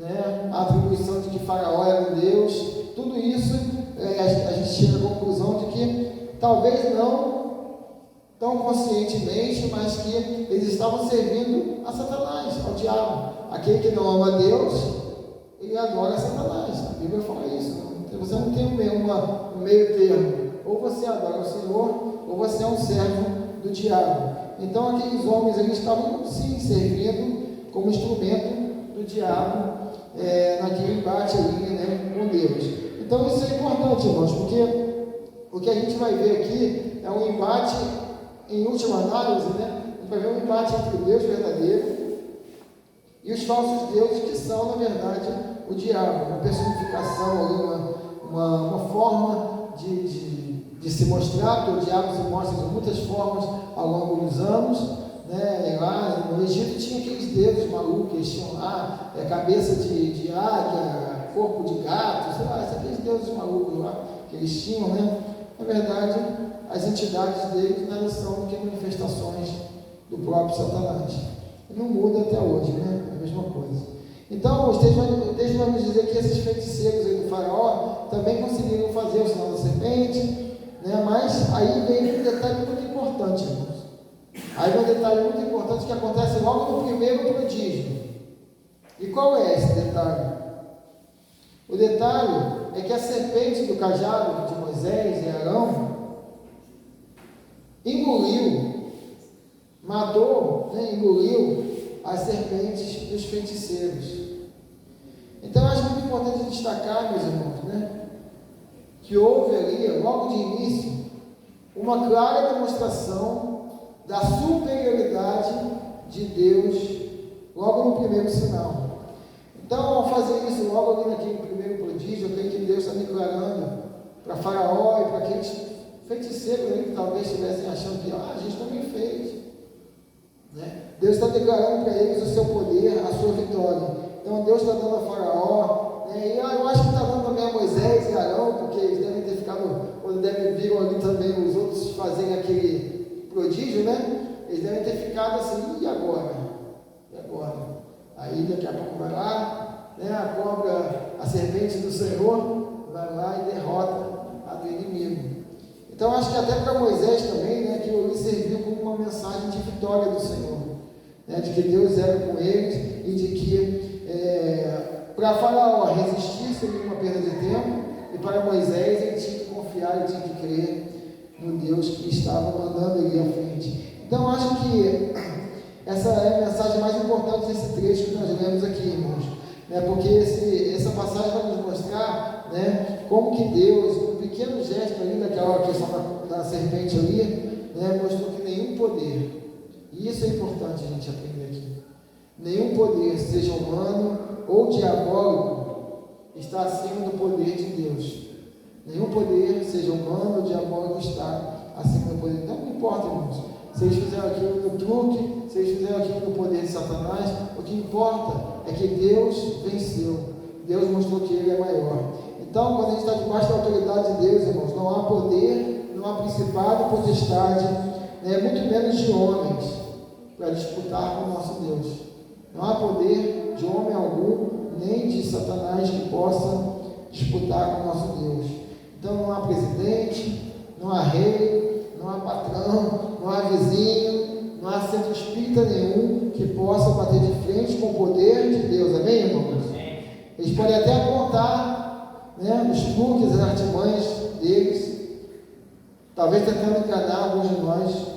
né? A atribuição de que faraó era um deus, tudo isso a gente chega à conclusão de que talvez não tão conscientemente, mas que eles estavam servindo a Satanás, ao diabo. Aquele que não ama Deus, ele adora Satanás. A Bíblia fala isso. Você não tem um meio termo. Ou você adora o Senhor, ou você é um servo do diabo. Então aqueles homens eles estavam sim servindo como instrumento do diabo naquele embate ali, né, com Deus. Então isso é importante, irmãos, porque o que a gente vai ver aqui é um embate, em última análise, né? A gente vai ver um embate entre o Deus verdadeiro e os falsos deuses, que são, na verdade, o diabo, uma personificação ali, uma forma de se mostrar, porque o diabo se mostra de muitas formas ao longo dos anos, né? Lá no Egito tinha aqueles deuses malucos, eles tinham lá cabeça de águia, corpo de gato, sei lá, aqueles deuses malucos lá que eles tinham, né? Na verdade, as entidades deles nada são do que manifestações do próprio Satanás. Não muda até hoje, né? É a mesma coisa. Então, o texto vai nos dizer que esses feiticeiros aí do faraó também conseguiram fazer o sinal da serpente, né? Mas aí vem um detalhe muito importante, irmãos. Aí vem um detalhe muito importante que acontece logo no primeiro prodígio. E qual é esse detalhe? O detalhe é que a serpente do cajado de Moisés e Arão engoliu, matou, né? Engoliu as serpentes dos feiticeiros. Então, acho muito importante destacar, meus irmãos, né, que houve ali, logo de início, uma clara demonstração da superioridade de Deus, logo no primeiro sinal. Então, ao fazer isso, logo ali naquele primeiro prodígio, eu creio que Deus está declarando para Faraó e para aqueles feiticeiros ali que talvez estivessem achando que a gente também fez. Né? Deus está declarando para eles o seu poder, a sua vitória. Então Deus está dando a Faraó, né? E eu acho que está dando também a Moisés e Arão, porque eles devem ter ficado, quando devem vir ali também os outros fazerem aquele prodígio, né? Eles devem ter ficado assim, e agora? E agora? Aí daqui a pouco vai lá, né? A cobra, a serpente do Senhor, vai lá e derrota a do inimigo. Então acho que até para Moisés também, né, que ele serviu como uma mensagem de vitória do Senhor, né, de que Deus era com eles e de que para Faraó resistir seria uma perda de tempo, e para Moisés ele tinha que confiar, ele tinha que crer no Deus que estava mandando ele à frente. Então acho que essa é a mensagem mais importante desse trecho que nós lemos aqui, irmãos, né, porque essa passagem vai nos mostrar, né, como que Deus, um pequeno gesto ali daquela questão da serpente ali, né, mostrou que nenhum poder, e isso é importante a gente aprender aqui, nenhum poder, seja humano ou diabólico, está acima do poder de Deus. Nenhum poder, seja humano ou diabólico, está acima do poder. Não importa, irmãos, se eles fizeram aquilo no truque, se eles fizeram aquilo no poder de Satanás, o que importa é que Deus venceu. Deus mostrou que Ele é maior. Então, quando a gente está debaixo da autoridade de Deus, irmãos, não há poder, não há principado, potestade, né, muito menos de homens, para disputar com o nosso Deus. Não há poder de homem algum, nem de Satanás que possa disputar com o nosso Deus. Então, não há presidente, não há rei, não há patrão, não há vizinho, não há centro espírita nenhum que possa bater de frente com o poder de Deus. Amém, irmãos? Eles podem até apontar, né, os truques, as artimanhas deles, talvez tentando enganar alguns de nós,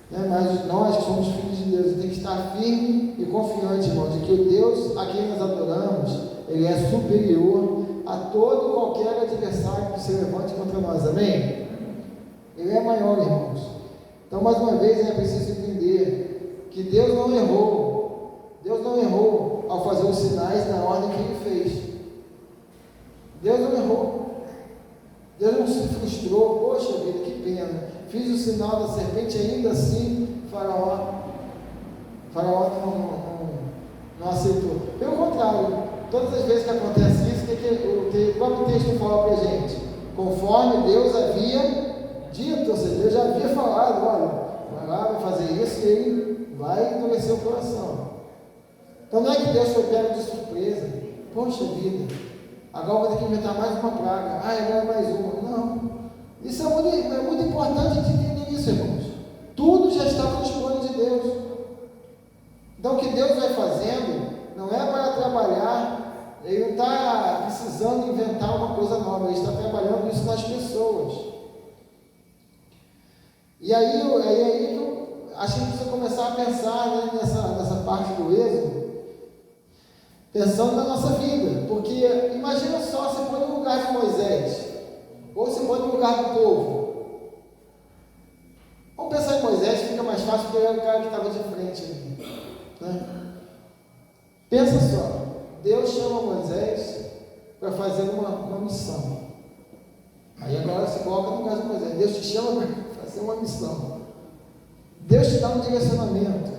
né, mas nós que somos filhos de Deus, temos que estar firme e confiante, irmãos, de que o Deus a quem nós adoramos, Ele é superior a todo qualquer adversário que se levante contra nós. Amém? Ele é maior, irmãos. Então, mais uma vez, é preciso entender que Deus não errou. Deus não errou ao fazer os sinais na ordem que Ele fez. Deus não errou. Deus não se frustrou. Poxa vida, que pena. Fiz o sinal da serpente, ainda assim, Faraó não aceitou. Pelo contrário, todas as vezes que acontece isso, o próprio texto fala para a gente, conforme Deus havia dito, ou seja, Deus já havia falado, olha, vai lá, vai fazer isso, e Ele vai endurecer o coração. Então não é que Deus foi pego de surpresa, poxa vida, agora vou ter que inventar mais uma praga, agora mais uma. Não, isso é muito importante a gente entender isso, irmãos. Tudo já estava nos planos de Deus. Então o que Deus vai fazendo não é para trabalhar, Ele não está precisando inventar uma coisa nova, Ele está trabalhando isso nas pessoas. E aí que acho que a gente precisa começar a pensar, né, nessa parte do Êxodo, pensando na nossa vida, porque imagina só, você põe no lugar de Moisés, ou você põe no lugar do povo. Vamos pensar em Moisés, fica mais fácil, porque ele era o cara que estava de frente ali, né? Pensa só, Deus chama Moisés para fazer uma missão. Aí agora você coloca no lugar de Moisés, Deus te chama para fazer uma missão. Deus te dá um direcionamento.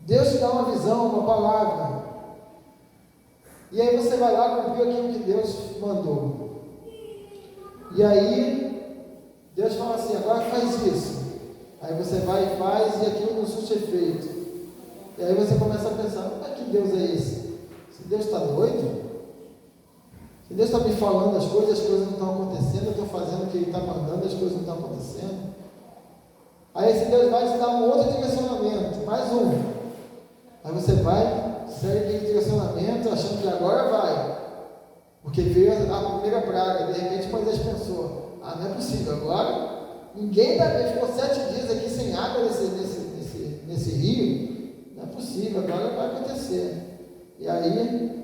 Deus te dá uma visão, uma palavra. E aí você vai lá cumprir aquilo que Deus mandou. E aí, Deus fala assim, agora faz isso. Aí você vai e faz e aquilo não surte efeito. E aí você começa a pensar, mas que Deus é esse? Se Deus está doido? Se Deus está me falando as coisas não estão acontecendo, eu estou fazendo o que Ele está mandando, as coisas não estão acontecendo. Aí esse Deus vai te dar um outro direcionamento, mais um. Aí você vai, segue aquele direcionamento, achando que agora vai. Porque veio a primeira praga, de repente Moisés pensou, não é possível, agora ninguém ficou 7 dias aqui sem água nesse rio, não é possível, agora vai acontecer. E aí,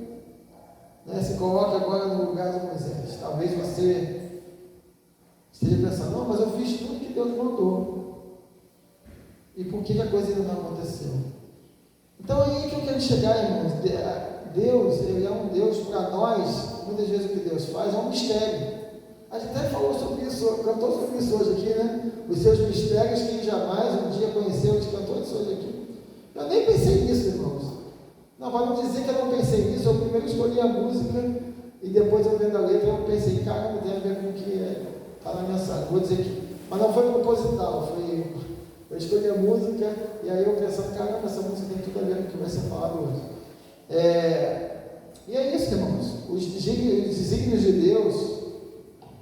se coloca agora no lugar de Moisés. Talvez você esteja pensando, não, mas eu fiz tudo que Deus mandou. E por que a coisa ainda não aconteceu? Então é aí que eu quero chegar, irmãos. Deus, Ele é um Deus para nós. Muitas vezes o que Deus faz é um mistério. A gente até falou sobre isso, cantou sobre isso hoje aqui, né? Os seus mistérios que jamais um dia conheceu, a gente cantou isso hoje aqui. Eu nem pensei nisso, irmãos. Não, para não dizer que eu não pensei nisso, eu primeiro escolhi a música e depois eu vendo a letra, eu pensei, caramba, tem a ver com o que está na mensagem. Vou dizer que, mas não foi proposital, eu escolhi a música e aí eu pensando, caramba, essa música tem tudo a ver com o que vai ser falado hoje. E é isso, irmãos. Os desígnios de Deus,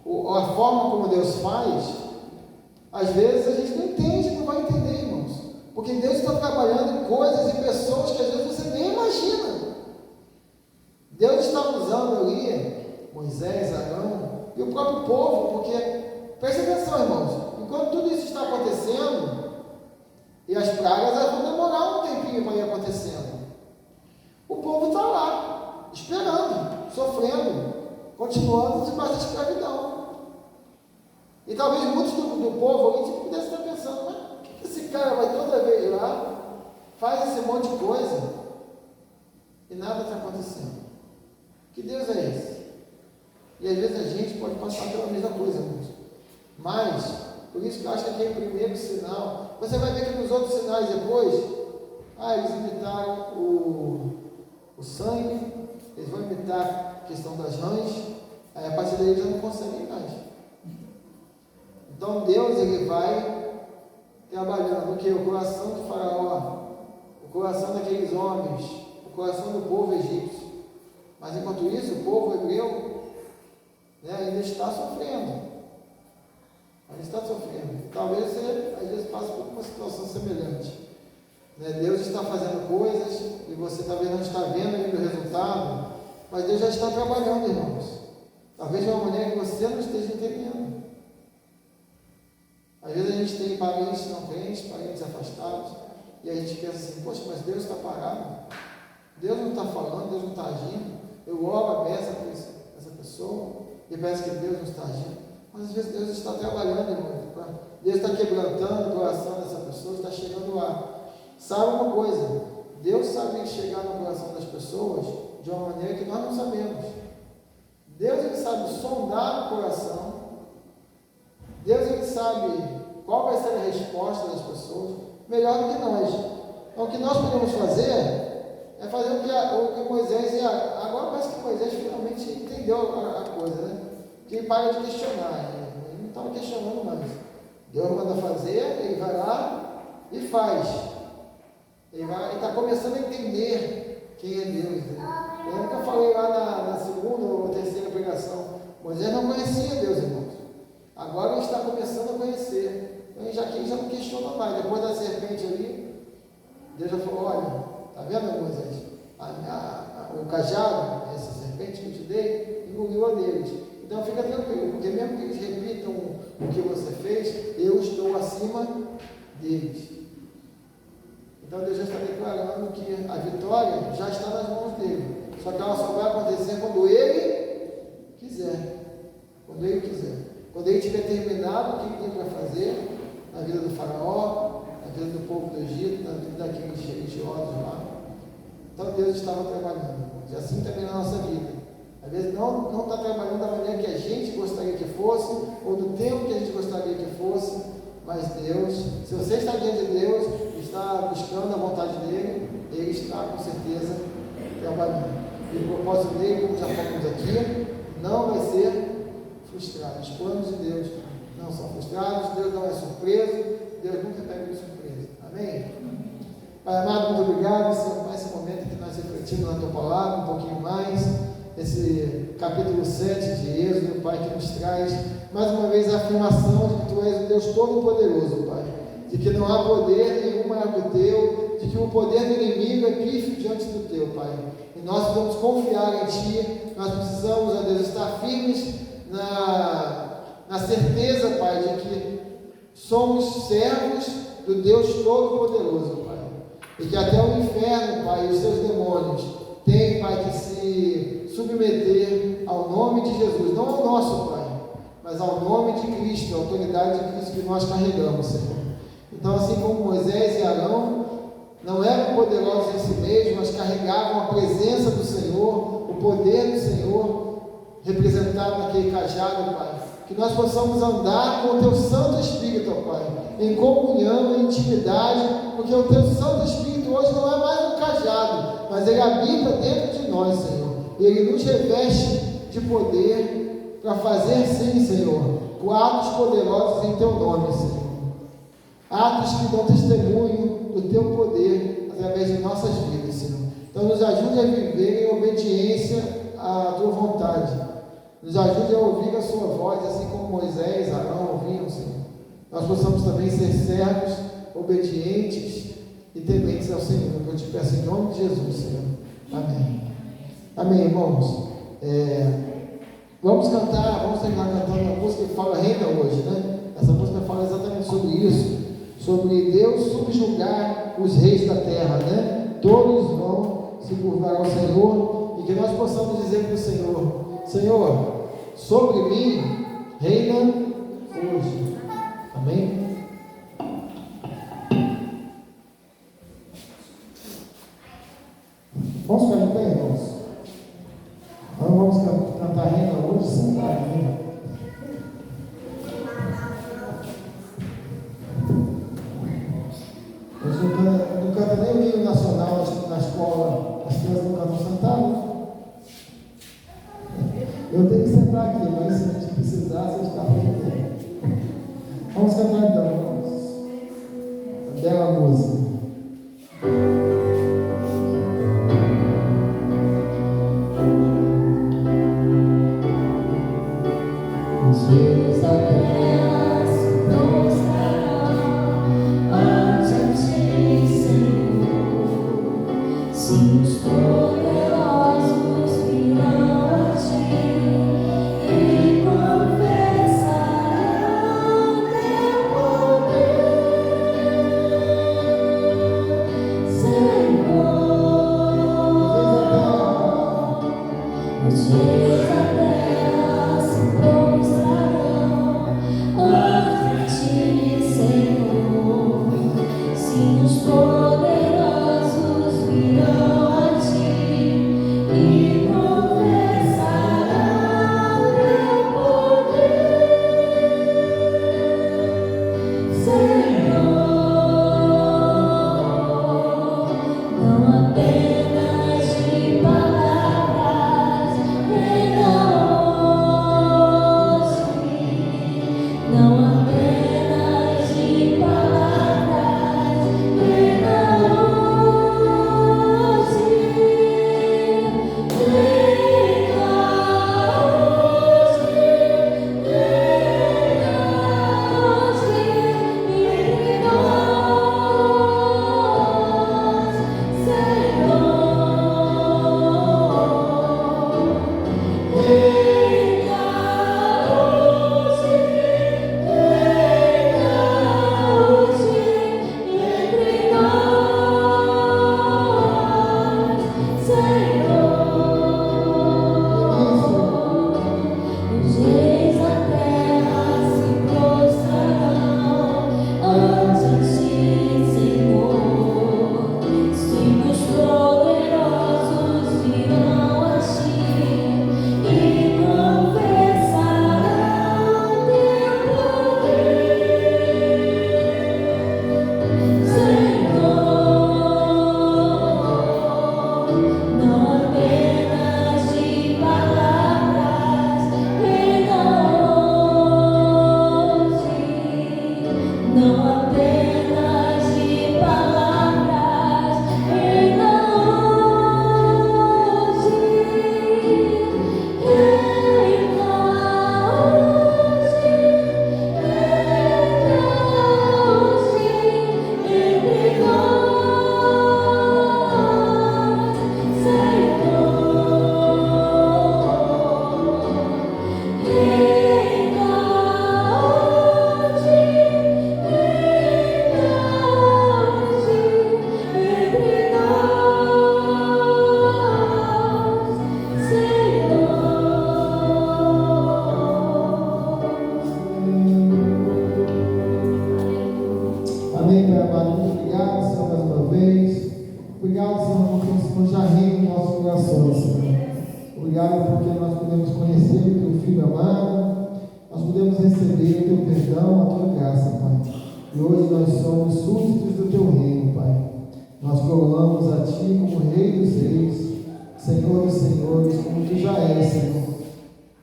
a forma como Deus faz, às vezes a gente não entende, não vai entender, irmãos. Porque Deus está trabalhando em coisas e pessoas que às vezes você nem imagina. Deus está usando ali Moisés, Arão e o próprio povo, porque, preste atenção, irmãos, enquanto tudo isso está acontecendo, e as pragas vão demorar um tempinho para ir acontecendo, o povo está lá, esperando, sofrendo, continuando debaixo da escravidão. E talvez muitos do povo ali pudessem estar pensando, mas por que esse cara vai toda vez lá, faz esse monte de coisa e nada está acontecendo? Que Deus é esse? E às vezes a gente pode passar pela mesma coisa, irmãos. Mas, por isso que eu acho que aquele primeiro sinal, você vai ver que nos outros sinais depois, eles imitaram o sangue, eles vão imitar a questão das rãs, aí a partir daí já não conseguem mais. Então Deus, Ele vai trabalhando o que? O coração do faraó, o coração daqueles homens, o coração do povo egípcio. Mas enquanto isso, o povo hebreu ainda está sofrendo. Ainda está sofrendo. Talvez você, às vezes, passe por uma situação semelhante. Deus está fazendo coisas e você talvez não está vendo ainda o resultado, mas Deus já está trabalhando, irmãos. Talvez de uma maneira que você não esteja entendendo. Às vezes a gente tem parentes não crentes, parentes afastados, e a gente pensa assim, poxa, mas Deus está parado. Deus não está falando, Deus não está agindo. Eu oro a beça por essa pessoa e parece que Deus não está agindo. Mas às vezes Deus está trabalhando, irmão. Deus está quebrantando o coração dessa pessoa, está chegando lá. Sabe uma coisa? Deus sabe chegar no coração das pessoas de uma maneira que nós não sabemos. Deus, Ele sabe sondar o coração. Deus, Ele sabe qual vai ser a resposta das pessoas, melhor do que nós. Então, o que nós podemos fazer é fazer o que Moisés, agora parece que Moisés finalmente entendeu a coisa, né? Que ele para de questionar, ele não estava questionando mais. Deus manda fazer, ele vai lá e faz. Ele está começando a entender quem é Deus. Né? Lembra que eu falei lá na segunda ou terceira pregação, Moisés não conhecia Deus, irmãos. Agora ele está começando a conhecer. Então ele já não questiona mais. Depois da serpente ali, Deus já falou, olha, está vendo, Moisés? O cajado, essa serpente que eu te dei, engoliu a deles. Então fica tranquilo, porque mesmo que eles repitam o que você fez, eu estou acima deles. Então Deus já está declarando que a vitória já está nas mãos dele. Só que ela só vai acontecer quando Ele quiser. Quando Ele quiser. Quando Ele tiver terminado o que Ele tem para fazer na vida do faraó, na vida do povo do Egito, na vida daqueles religiosos lá. Então Deus estava trabalhando. E assim também na nossa vida. Às vezes não está trabalhando da maneira que a gente gostaria que fosse, ou do tempo que a gente gostaria que fosse, mas Deus, se você está diante de Deus, está buscando a vontade dEle, Ele está com certeza trabalhando. E o propósito dEle, como já falamos aqui, não vai ser frustrado. Os planos de Deus não são frustrados, Deus não é surpreso, Deus nunca pega de surpresa. Amém? Pai amado, muito obrigado, Senhor, por esse momento que nós refletimos na Tua Palavra, um pouquinho mais, esse capítulo 7 de Êxodo, Pai, que nos traz mais uma vez a afirmação de que Tu és o Deus Todo-Poderoso, Pai, de que não há poder nenhum maior que o Teu, de que o poder do inimigo é pífio diante do Teu, Pai, e nós vamos confiar em Ti, nós precisamos, ó Deus, estar firmes na certeza, Pai, de que somos servos do Deus Todo-Poderoso, Pai, e que até o inferno, Pai, e os seus demônios têm, Pai, que se submeter ao nome de Jesus, não ao nosso, Pai, mas ao nome de Cristo, a autoridade de Cristo que nós carregamos, Senhor. Então, assim como Moisés e Arão não eram poderosos em si mesmos, mas carregavam a presença do Senhor, o poder do Senhor, representado naquele cajado, Pai, que nós possamos andar com o Teu Santo Espírito, ó Pai, em comunhão, em intimidade, porque o Teu Santo Espírito hoje não é mais um cajado, mas ele habita dentro de nós, Senhor, e ele nos reveste de poder para fazer sim, Senhor, atos poderosos em Teu nome, Senhor, atos que dão testemunho do Teu poder através de nossas vidas, Senhor. Então nos ajude a viver em obediência à Tua vontade, nos ajude a ouvir a Sua voz, assim como Moisés, Arão ouviam, Senhor. Nós possamos também ser servos, obedientes e tementes ao Senhor. Eu te peço em nome de Jesus, Senhor. Amém. Amém, irmãos. Vamos terminar cantando uma música que fala reina hoje, né? Essa música fala exatamente sobre isso, sobre Deus subjugar os reis da terra, né? Todos vão se curvar ao Senhor, e que nós possamos dizer para o Senhor: Senhor, sobre mim reina hoje. Amém? Vamos ficar de pé, irmãos? Então vamos cantar reina hoje, sentar aqui. Não canta nem o hino nacional na escola, as crianças não cantam sentadas. Eu tenho que sentar aqui, mas se a gente precisar, você está fazendo tempo. Vamos cantar então, irmãos. A bela música. Os rios da terra se prostrarão ante a Ti, Senhor. Sim, os poderosos virão a Ti e confessarão Teu poder, Senhor. Os rios da terra se prostrarão ante Ti, Senhor. Obrigado porque nós podemos conhecer o Teu Filho amado, nós podemos receber o Teu perdão, a Tua graça, Pai. E hoje nós somos súditos do Teu reino, Pai. Nós coroamos a Ti como Rei dos Reis, Senhor dos Senhores, como Tu já és, Senhor.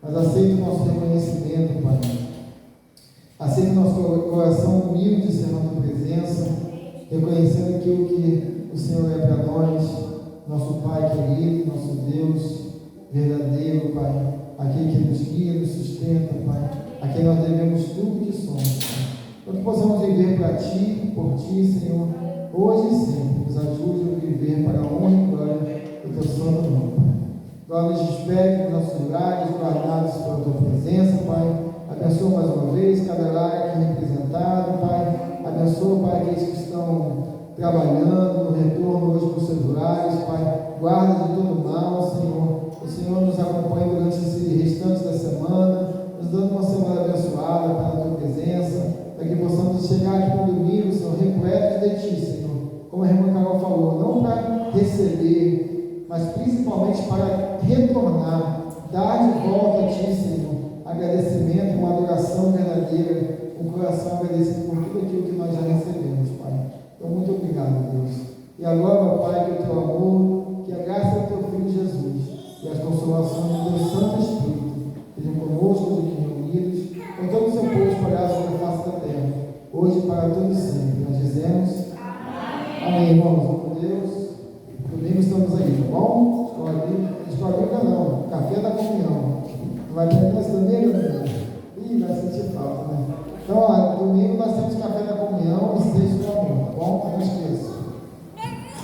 Mas aceita o nosso reconhecimento, Pai. Aceita o nosso coração humilde, Senhor, na Tua presença, reconhecendo aquilo que o Senhor é para nós, nosso Pai querido, nosso Deus verdadeiro, Pai, aquele que nos guia, nos sustenta, Pai, a quem nós devemos tudo que somos, Pai. Para que possamos viver para Ti, por Ti, Senhor, hoje e sempre. Nos ajude a viver para a honra e glória do Teu santo nome, Pai. Agora nos despede dos nossos lugares, guardados pela Tua presença, Pai. Abençoa mais uma vez cada lar aqui representado, Pai. Abençoa, Pai, aqueles que estão trabalhando no retorno hoje para os seus lares, Pai. Guarda de todo mal, Senhor. O Senhor nos acompanha durante esse restante da semana, nos dando uma semana abençoada pela Tua presença, para que possamos chegar aqui no domingo, Senhor, repletos de Ti, Senhor. Como a irmã Carol falou, não para receber, mas principalmente para retornar, dar de volta a Ti, Senhor, agradecimento, uma adoração verdadeira, um coração agradecido por tudo aquilo que nós já recebemos, Pai. Então, muito obrigado, Deus. E agora, Pai, que o Teu amor, que a graça do Teu Filho Jesus e as consolações do Teu Santo Espírito estejam conosco aqui reunidos, com todo o Seu povo espalhado sobre a face da terra, hoje e para todos sempre. Nós dizemos amém, irmãos. Com Deus. Domingo estamos aí, tá bom? Escola bíblica não, café da comunhão. Não vai ter essa também, meu Deus? Ih, vai sentir falta, né?